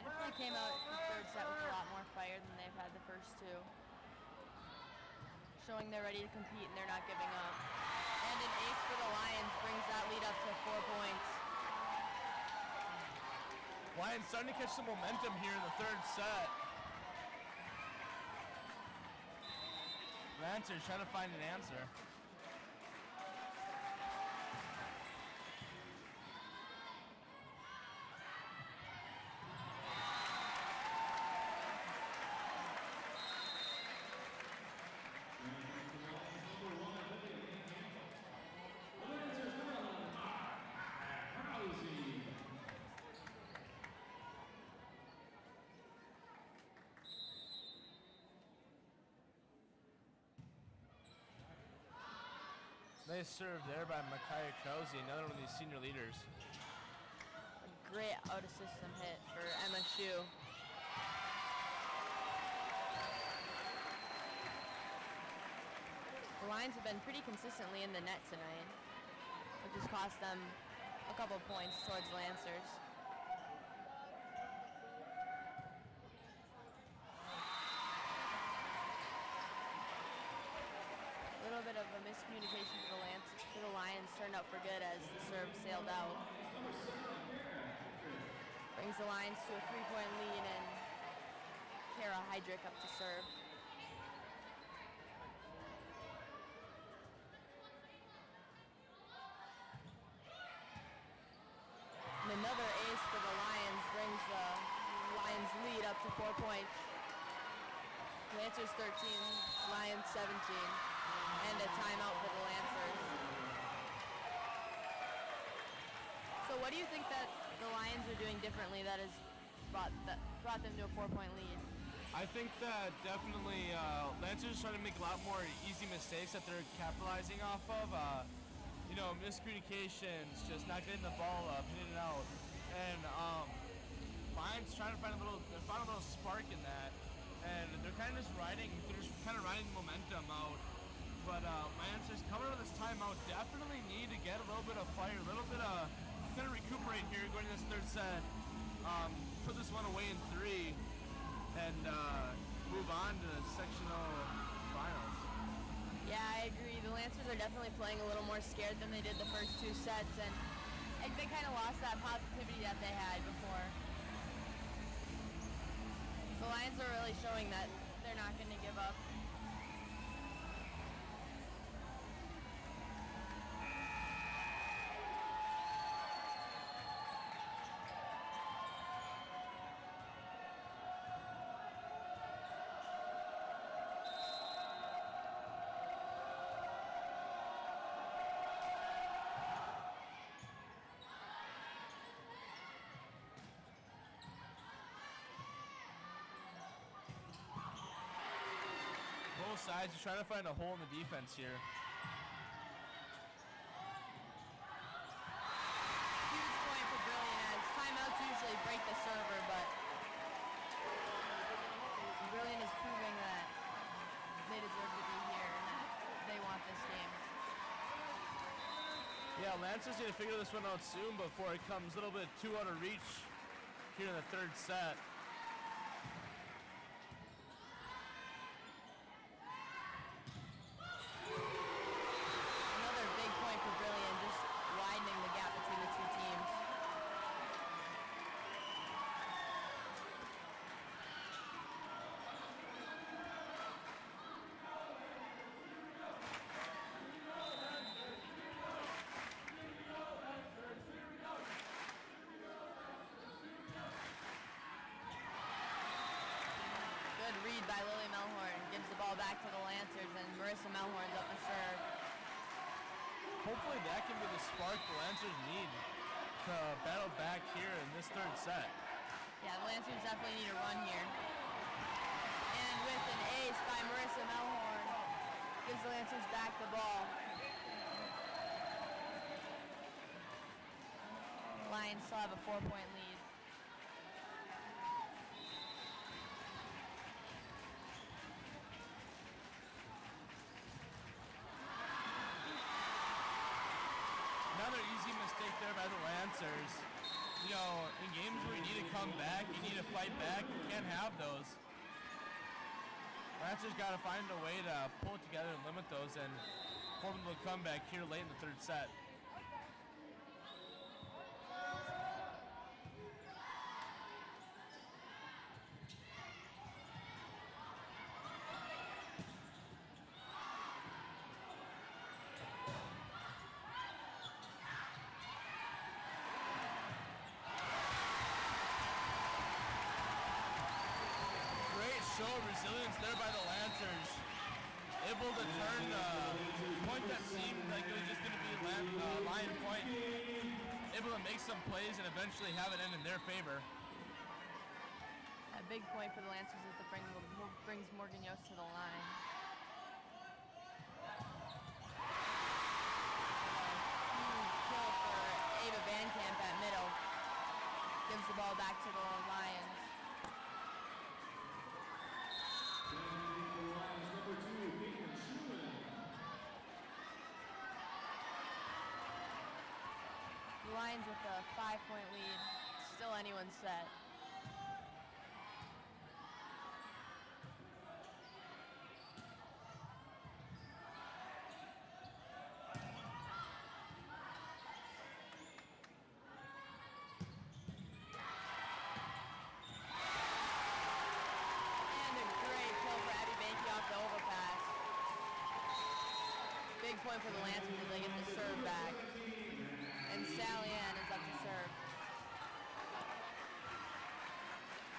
And if they came out the 3rd set with a lot more fire than they've had the first 2. Showing they're ready to compete and they're not giving up. And an ace for the Lions brings that lead up to 4 points. Lions starting to catch some momentum here in the 3rd set. Lancers trying to find an answer. Nice serve there by Micaiah Krause, another one of these senior leaders. A great out-of-system hit for MSU. The Lions have been pretty consistently in the net tonight, which has cost them a couple points towards Lancers. A little bit of a miscommunication for the Lions turned out for good as the serve sailed out. Brings the Lions to a 3-point lead and Kara Heydrich up to serve. Lancers 13, Lions 17, and a timeout for the Lancers. So what do you think that the Lions are doing differently that has brought them to a 4-point lead? I think that definitely Lancers are trying to make a lot more easy mistakes that they're capitalizing off of. Miscommunications, just not getting the ball up, hitting it out, and Lions trying to find a little spark in that, and they're kind of just riding momentum out. But Lancers coming out of this timeout definitely need to get a little bit of fire, a little bit of kind of recuperate here going to this third set. Put this one away in 3, and move on to the sectional finals. Yeah, I agree. The Lancers are definitely playing a little more scared than they did the first 2 sets, and they kind of lost that positivity that they had before. The Lions are really showing that they're not going to give up. Both sides are trying to find a hole in the defense here. Huge point for Brillion, as timeouts usually break the server, but Brillion is proving that they deserve to be here and that they want this game. Yeah, Lancers need to figure this one out soon before it comes a little bit too out of reach here in the third set. Another big point for Brillion, just widening the gap between the 2 teams. Good read by Lily Melhorn, gives the ball back to the Lancers, and Marissa Melhorn's up to serve. Hopefully that can be the spark the Lancers need to battle back here in this third set. Yeah, the Lancers definitely need a run here. And with an ace by Marissa Melhorn, gives the Lancers back the ball. Lions still have a 4-point lead. Another easy mistake there by the Lancers. You know, in games where you need to come back, you need to fight back, you can't have those. Lancers got to find a way to pull it together and limit those and form a little comeback here late in the third set. Show of resilience there by the Lancers. Able to turn a point that seemed like it was just going to be Lion point. Able to make some plays and eventually have it end in their favor. A big point for the Lancers as it brings Morgan Yost to the line. Huge kill for Ava Van Camp at middle. Gives the ball back to the Lions. The Lions with a 5-point lead. Still anyone's set. And a great kill for Abby Banky off the overpass. Big point for the Lancers as they get the serve back. And Sally Ann is up to serve.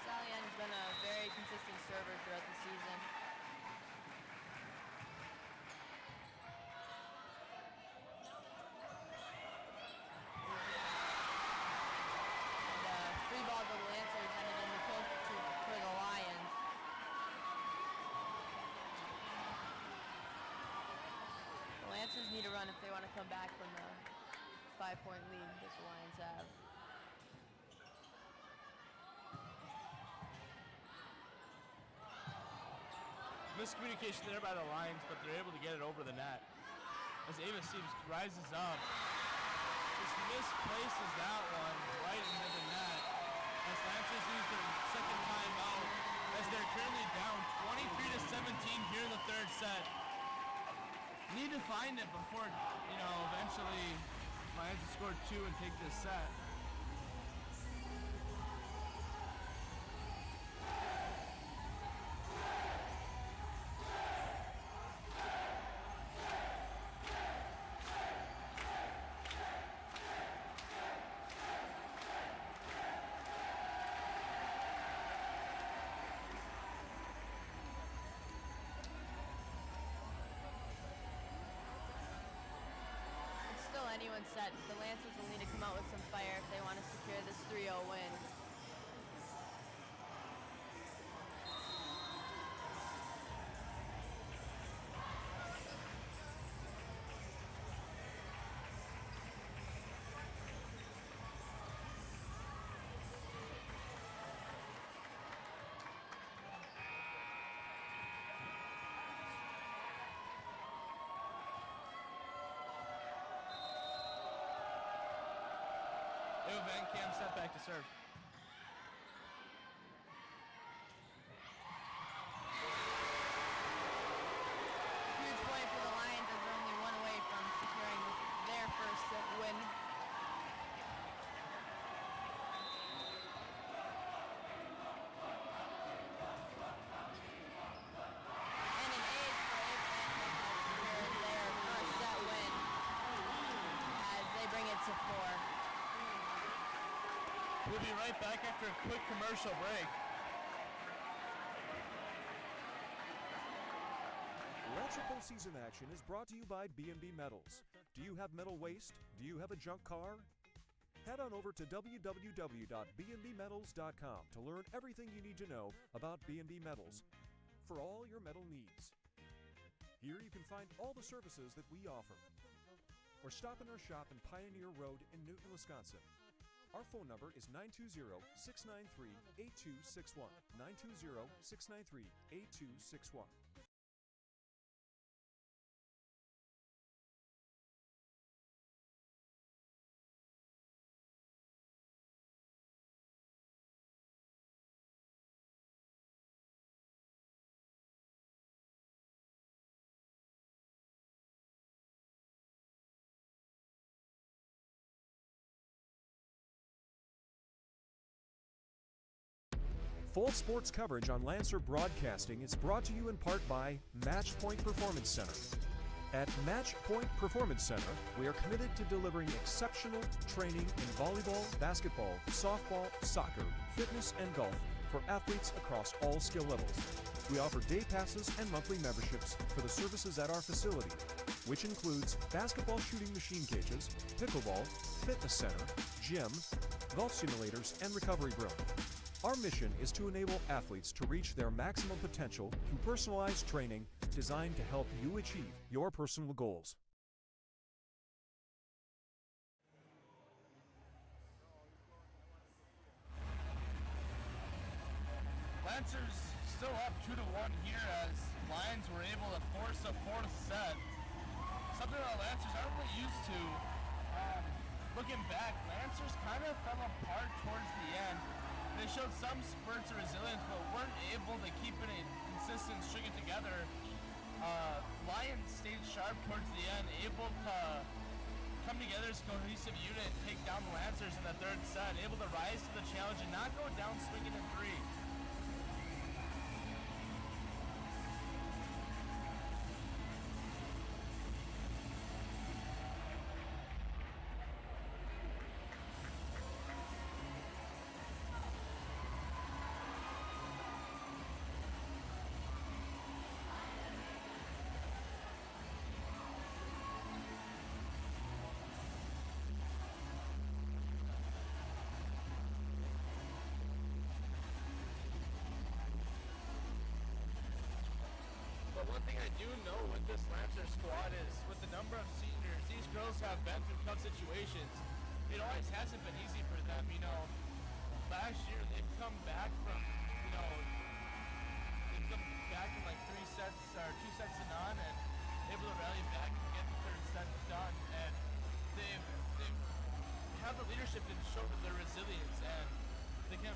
Sally Ann has been a very consistent server throughout the season. Lancers need to run if they want to come back from the 5-point lead that the Lions have. Miscommunication there by the Lions, but they're able to get it over the net. As Ava Steves rises up, just misplaces that one right into the net. As Lancers use their second timeout, as they're currently down 23-17 here in the third set. Need to find it before, eventually Lions will score 2 and take this set. Anyone's set. The Lancers will need to come out with some fire if they want to secure this 3-0 win. Van Cam set back to serve. Huge play for the Lions as they're only one away from securing their first win. And an ace for Abe their first set win as they bring it to 4. We'll be right back after a quick commercial break. Lancer postseason action is brought to you by B&B Metals. Do you have metal waste? Do you have a junk car? Head on over to www.bnbmetals.com to learn everything you need to know about B&B Metals for all your metal needs. Here you can find all the services that we offer. Or stop in our shop in Pioneer Road in Newton, Wisconsin. Our phone number is 920-693-8261. 920-693-8261. Full sports coverage on Lancer Broadcasting is brought to you in part by Match Point Performance Center. At Match Point Performance Center, we are committed to delivering exceptional training in volleyball, basketball, softball, soccer, fitness, and golf for athletes across all skill levels. We offer day passes and monthly memberships for the services at our facility, which includes basketball shooting machine cages, pickleball, fitness center, gym, golf simulators, and recovery room. Our mission is to enable athletes to reach their maximum potential through personalized training designed to help you achieve your personal goals. Lancers still up 2-1 here as Lions were able to force a fourth set. Something that Lancers aren't really used to. Looking back, Lancers kind of fell apart towards the end. They showed some spurts of resilience, but weren't able to keep it consistent, string it together. Lions stayed sharp towards the end, able to come together as a cohesive unit, take down the Lancers in the third set, able to rise to the challenge and not go down swinging in 3. One thing I do know with this Lancer squad is with the number of seniors. These girls have been through tough situations. It always hasn't been easy for them, you know. Last year they've come back from, you know, they've come back in like 3 sets or 2 sets to none and able to rally back and get the third set done. And they've have the leadership to show their resilience, and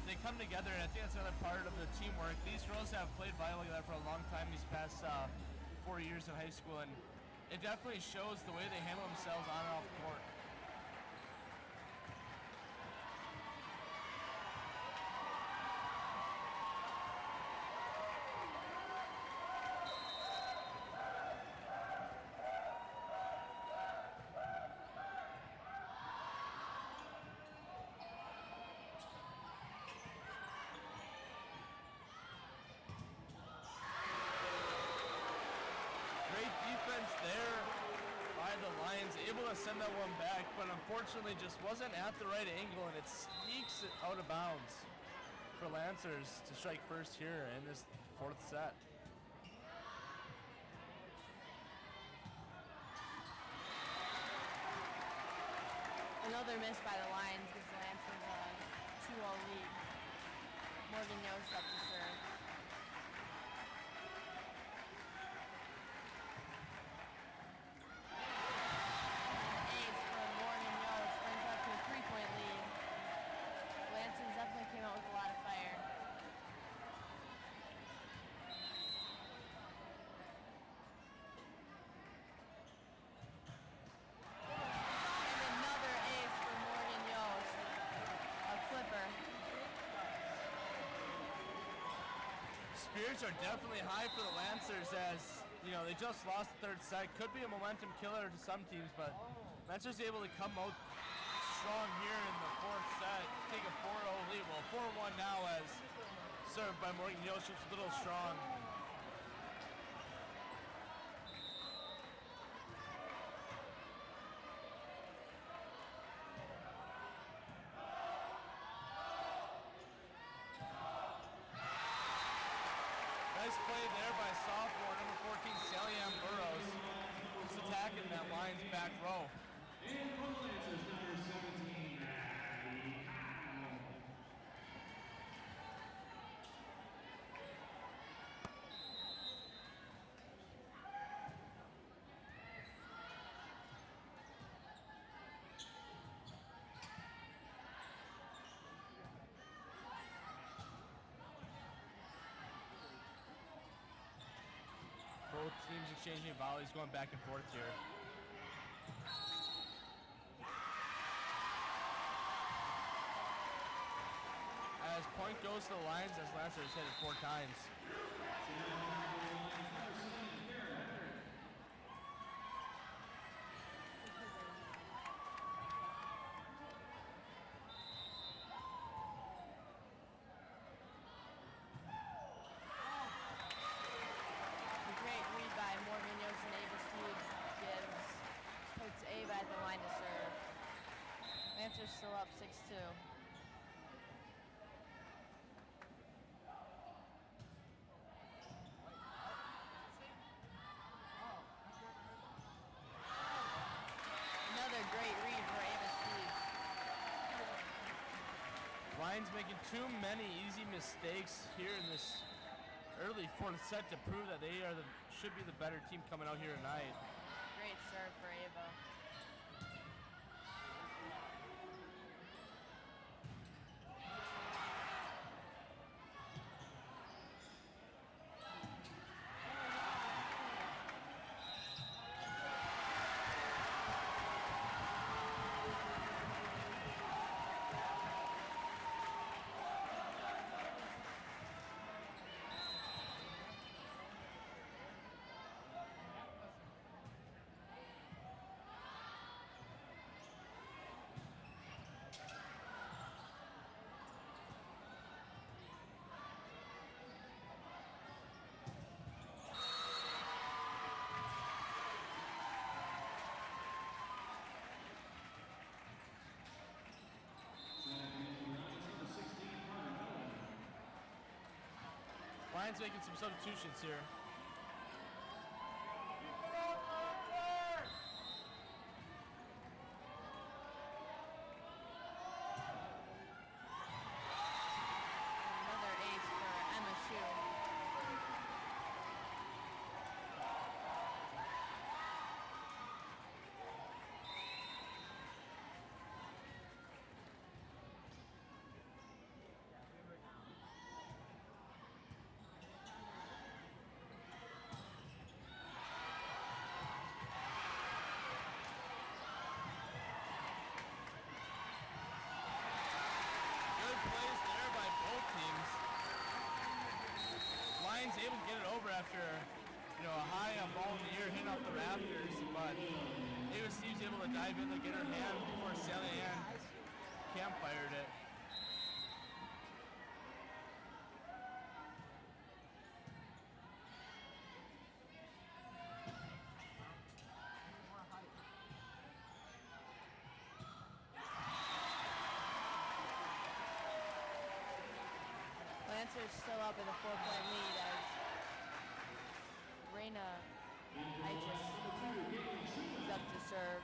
they come together, and I think that's another part of the teamwork. These girls have played volleyball together for a long time these past 4 years in high school, and it definitely shows the way they handle themselves on and off the court. Great defense there by the Lions, able to send that one back, but unfortunately just wasn't at the right angle, and it sneaks it out of bounds for Lancers to strike first here in this 4th set. Another miss by the Lions gives the Lancers a 2-0 lead. Morgan Yost up to serve. Ace for Morgan Yost brings up to a 3-point lead. Lancers definitely came out with a lot of fire. Spirits are definitely high for the Lancers as, you know, they just lost the 3rd set. Could be a momentum killer to some teams, but Lancers able to come out strong here in the 4th set, take a 4-0 lead. Well, 4-1 now as served by Morgan Yost, shoots a little strong. Nice play there by sophomore, number 14, Sally Ann Burrows, just attacking that Lions back row. And for the Lancers, number 17, Maddie Kyle. Both teams exchanging volleys, going back and forth here. As point goes to the Lions, as Lancers hit it 4 times. A great read by Morgan Yost and Ava Steves puts Ava at the line to serve. Lancers still up 6-2. Another great read for Ava Steves. Lions making too many easy mistakes here in this early 4th set to prove that they are should be the better team coming out here tonight. Great serve for Ava. Lions making some substitutions here. able to get it over after, you know, a high ball in the air hitting off the rafters, but Ava Steve's able to dive in to get her hand before Sally Ann campfired it. Lancers still up in a 4-point lead as Reina Eichus is up to serve.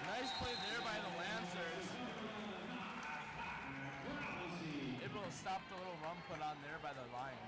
Nice play there by the Lancers. Able to stop the little run put on there by the Lions.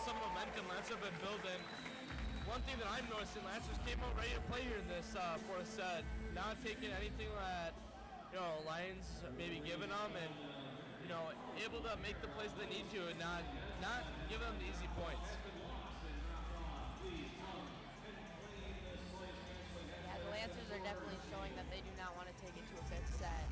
Some momentum Lancers have been building. One thing that I'm noticing, Lancers came out ready to play here in this fourth set, not taking anything that, you know, Lions maybe giving them, and, you know, able to make the plays they need to and not give them the easy points. Yeah, the Lancers are definitely showing that they do not want to take it to a fifth set.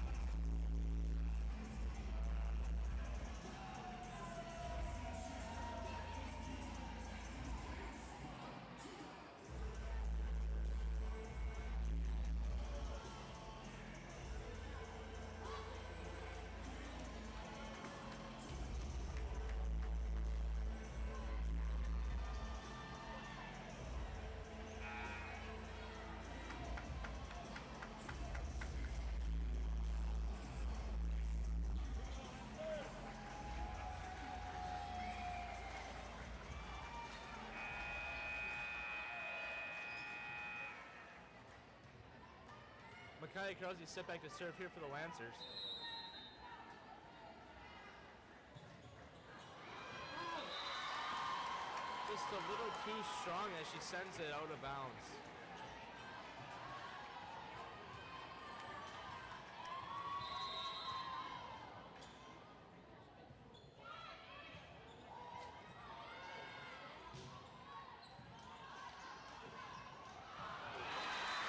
Makai Krause set back to serve here for the Lancers. Just a little too strong as she sends it out of bounds.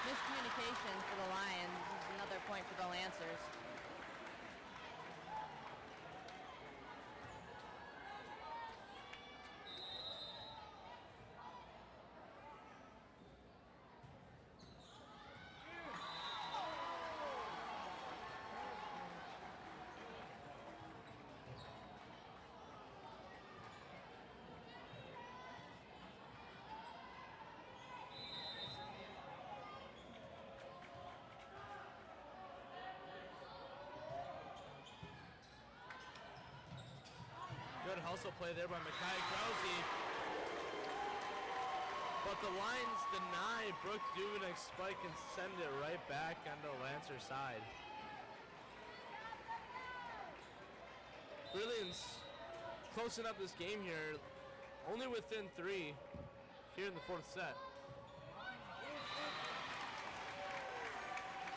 Miscommunication for the Lions is another point for the Lancers. Good hustle play there by Makai Krause. But the Lions deny Brooke Duvenek's spike and send it right back on the Lancer side. Brillion's closing up this game here, only within 3 here in the fourth set.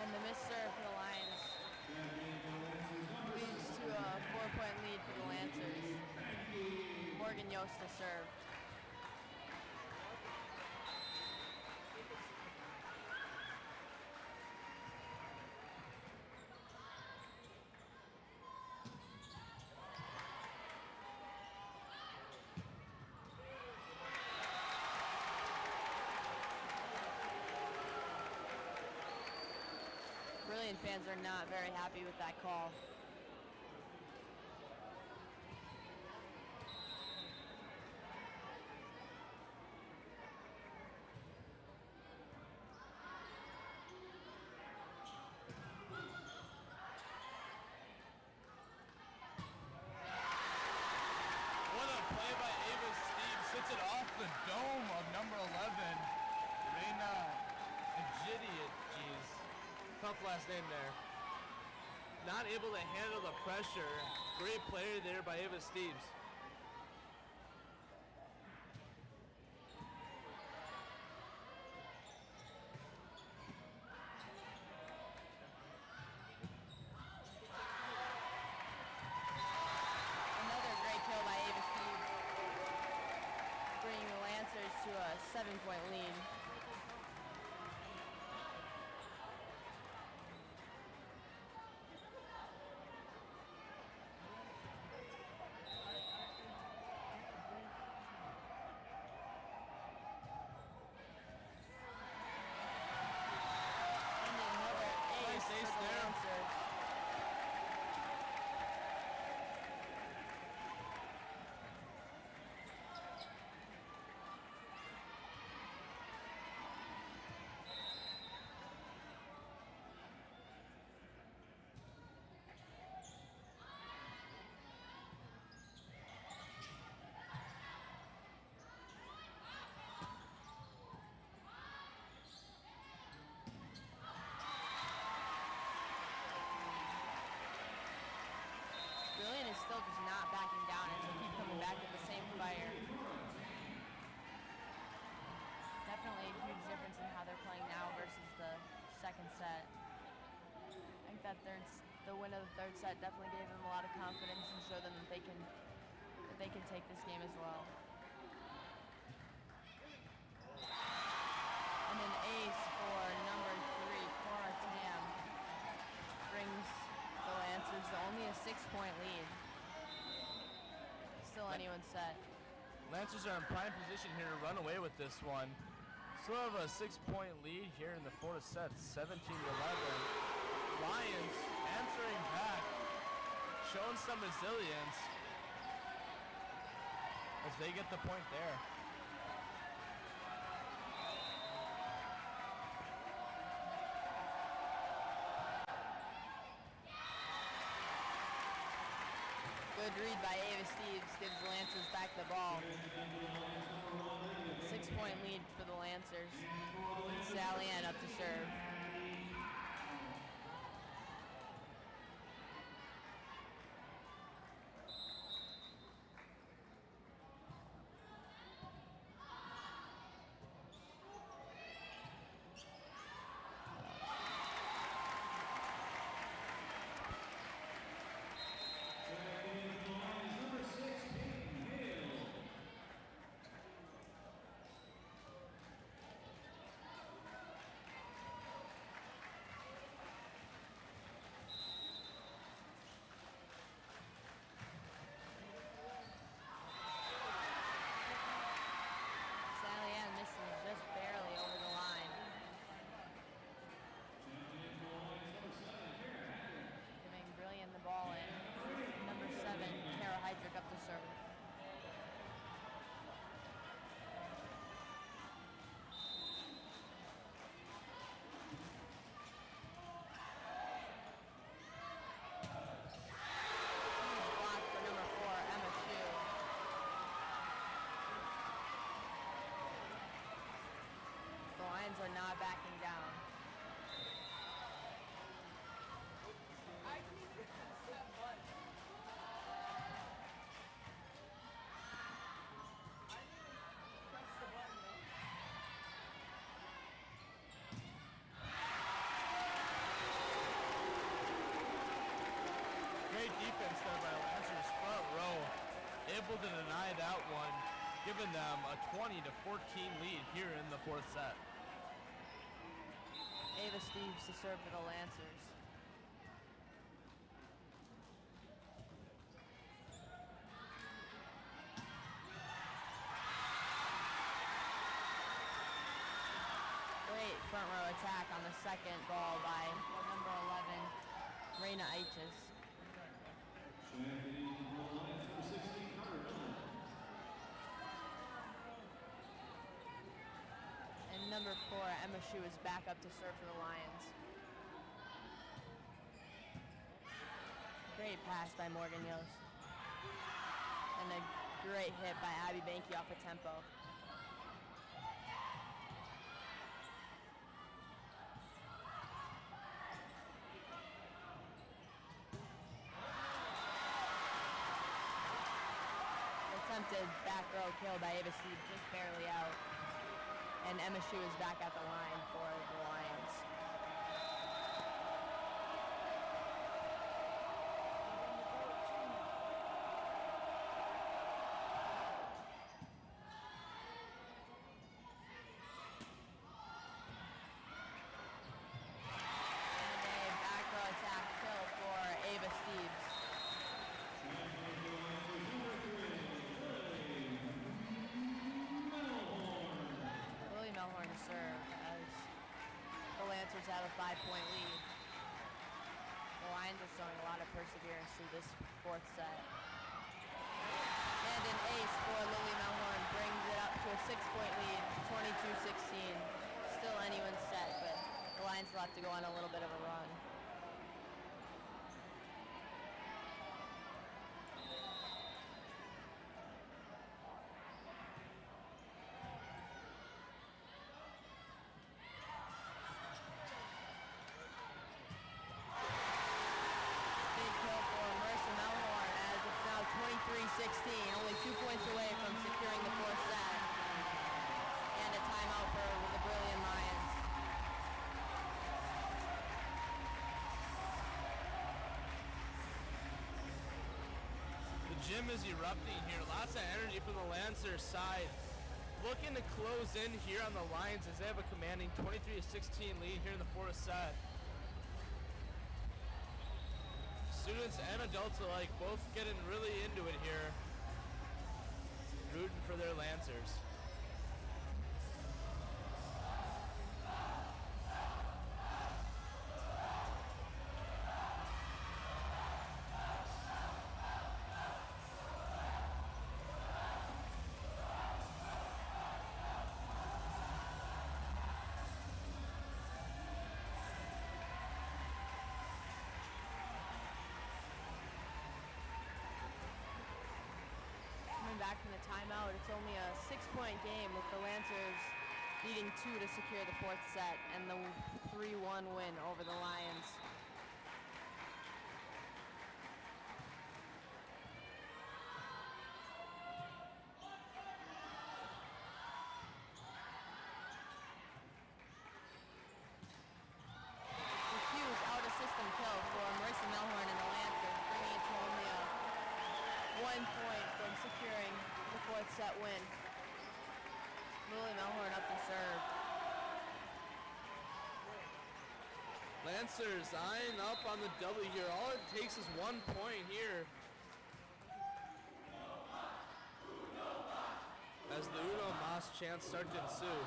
And the missed serve for the Lions leads to a 4-point lead for the Lancers. Morgan Yost to serve. Brillion fans are not very happy with that call. by Ava Steve. Sits it off the dome of number 11. Reina Egidiot. Jeez. Tough last name there. Not able to handle the pressure. Great player there by Ava Steves. Another great kill by Ava Steve, bringing the Lancers to a 7-point lead. And another ace Nice ace for the there. Lancers. Brillion is still just not backing down as they keep coming back with the same fire. Definitely a huge difference in how they're playing now versus the second set. I think that the win of the third set definitely gave them a lot of confidence and showed them that they can take this game as well. And an ace for number 3, Cora Tam, brings the Lancers to only a 6-point lead. Still anyone's set. Lancers are in prime position here to run away with this one. Still have a 6-point lead here in the fourth set, 17-11. Lions answering back, showing some resilience as they get the point there. Good read by Ava Steves, gives the Lancers back the ball. 6-point lead for the Lancers. Sally Ann up to serve. Sally Ann misses just barely over the line. Giving Brillion the ball in. Number 7, Kara Heydrich up to serve. Blocked for number 4, Emma Chu. The Lions are not backing down. Great defense there by Lancers front row, able to deny that one, giving them a 20-14 lead here in the fourth set. Ava Steves to serve for the Lancers. Great front row attack on the second ball by number 11, Reina Eiches. And number 4, Emma Shu is back up to serve for the Lions. Great pass by Morgan Yost. And a Great hit by Abby Banky off of tempo. Attempted back row kill by Ava Steve, just barely out. And Emma Shue is back at the line for the Lions. And a back row attack kill for Ava Steves. Melhorn to serve as the Lancers have a 5-point lead. The Lions are showing a lot of perseverance through this fourth set. And an ace for Lily Melhorn brings it up to a 6-point lead, 22-16. Still anyone's set, but the Lions will have to go on a little bit of a run. Only 2 points away from securing the fourth set. And a timeout for the Brillion Lions. The gym is erupting here. Lots of energy from the Lancers side. Looking to close in here on the Lions as they have a commanding 23-16 lead here in the fourth set. Students and adults alike both getting really into it here, rooting for their Lancers. Back from the timeout, it's only a 6-point game with the Lancers needing 2 to secure the fourth set and the 3-1 win over the Lions. The Hughes out-of-system kill for Marissa Melhorn and the Lancers, bringing it to only a 1 point from securing the fourth set win. Lily Melhorn up to serve. Lancers eyeing up on the W here. All it takes is 1 point here. As the Uno Mas chants start to ensue.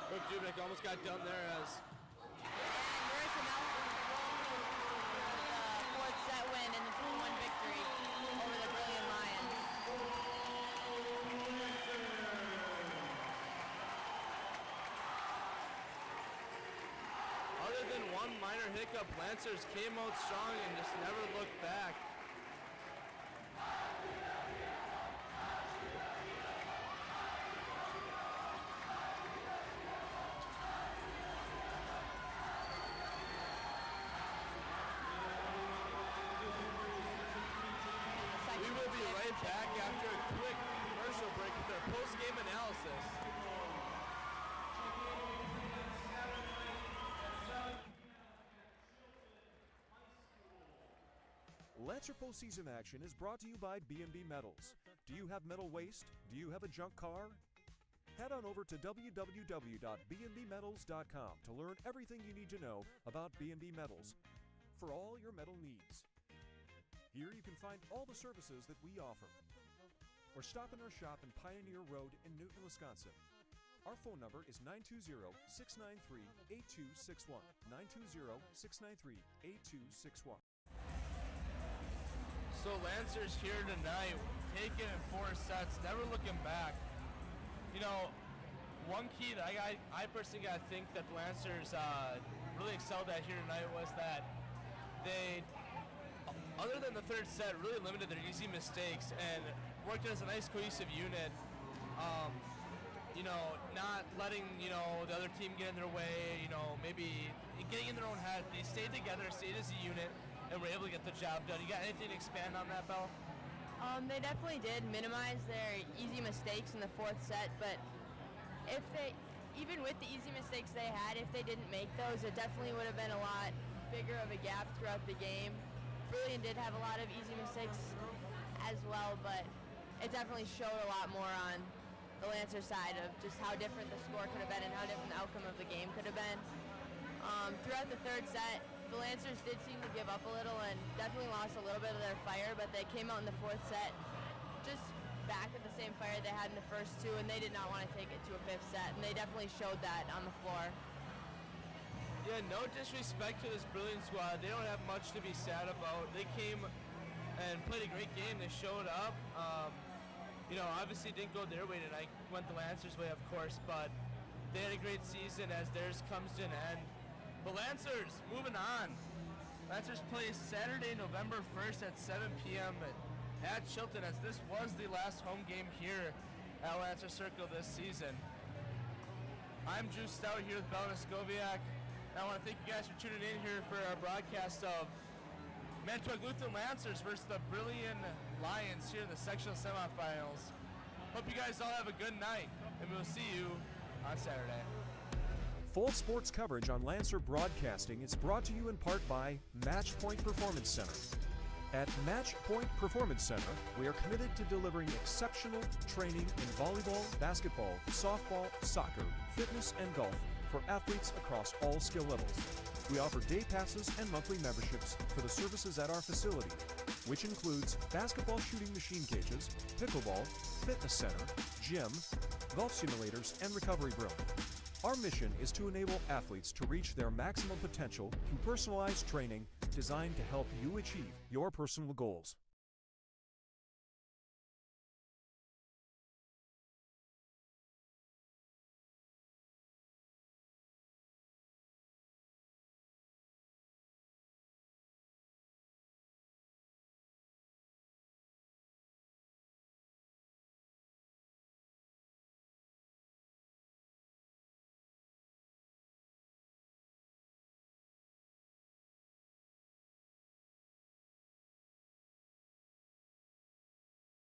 Brooke Dubnik almost got done there as Marissa Melhorn the fourth set win and the 2-1 victory over the Brillion Lions. other than one minor hiccup, Lancers came out strong and just never looked back. We will be right back after a quick commercial break with our post-game analysis. Lancer postseason action is brought to you by B&B Metals. Do you have metal waste? Do you have a junk car? Head on over to www.bnbmetals.com to learn everything you need to know about B&B Metals for all your metal needs. Here you can find all the services that we offer. Or stop in our shop in Pioneer Road in Newton, Wisconsin. Our phone number is 920-693-8261. 920-693-8261. So Lancers here tonight, taking in 4 sets, never looking back. You know, one key that I personally got to think that the Lancers really excelled at here tonight was that they other than the third set, really limited their easy mistakes and worked as a nice cohesive unit. You know, not letting, you know, the other team get in their way, you know, maybe getting in their own head. They stayed together, stayed as a unit, and were able to get the job done. You got anything to expand on that, Belle? They definitely did minimize their easy mistakes in the fourth set, but if they, even with the easy mistakes they had, if they didn't make those, it definitely would have been a lot bigger of a gap throughout the game. Brillion did have a lot of easy mistakes as well, but it definitely showed a lot more on the Lancer side of just how different the score could have been and how different the outcome of the game could have been. Throughout the third set, the Lancers did seem to give up a little and definitely lost a little bit of their fire, but they came out in the fourth set just back at the same fire they had in the first two, and they did not want to take it to a fifth set, and they definitely showed that on the floor. Yeah, no disrespect to this Brillion squad. They don't have much to be sad about. They came and played a great game. They showed up. You know, obviously didn't go their way tonight. Went the Lancers' way, of course, but they had a great season as theirs comes to an end. The Lancers, moving on. Lancers play Saturday, November 1st at 7 p.m. at Chilton, as this was the last home game here at Lancer Circle this season. I'm Drew Stout here with Belle Skoviak. I want to thank you guys for tuning in here for our broadcast of Manitowoc Lutheran Lancers versus the Brillion Lions here in the sectional semifinals. Hope you guys all have a good night, and we'll see you on Saturday. Full sports coverage on Lancer Broadcasting is brought to you in part by Matchpoint Performance Center. At Matchpoint Performance Center, we are committed to delivering exceptional training in volleyball, basketball, softball, soccer, fitness, and golf for athletes across all skill levels. We offer day passes and monthly memberships for the services at our facility, which includes basketball shooting machine cages, pickleball, fitness center, gym, golf simulators, and recovery room. Our mission is to enable athletes to reach their maximum potential through personalized training designed to help you achieve your personal goals.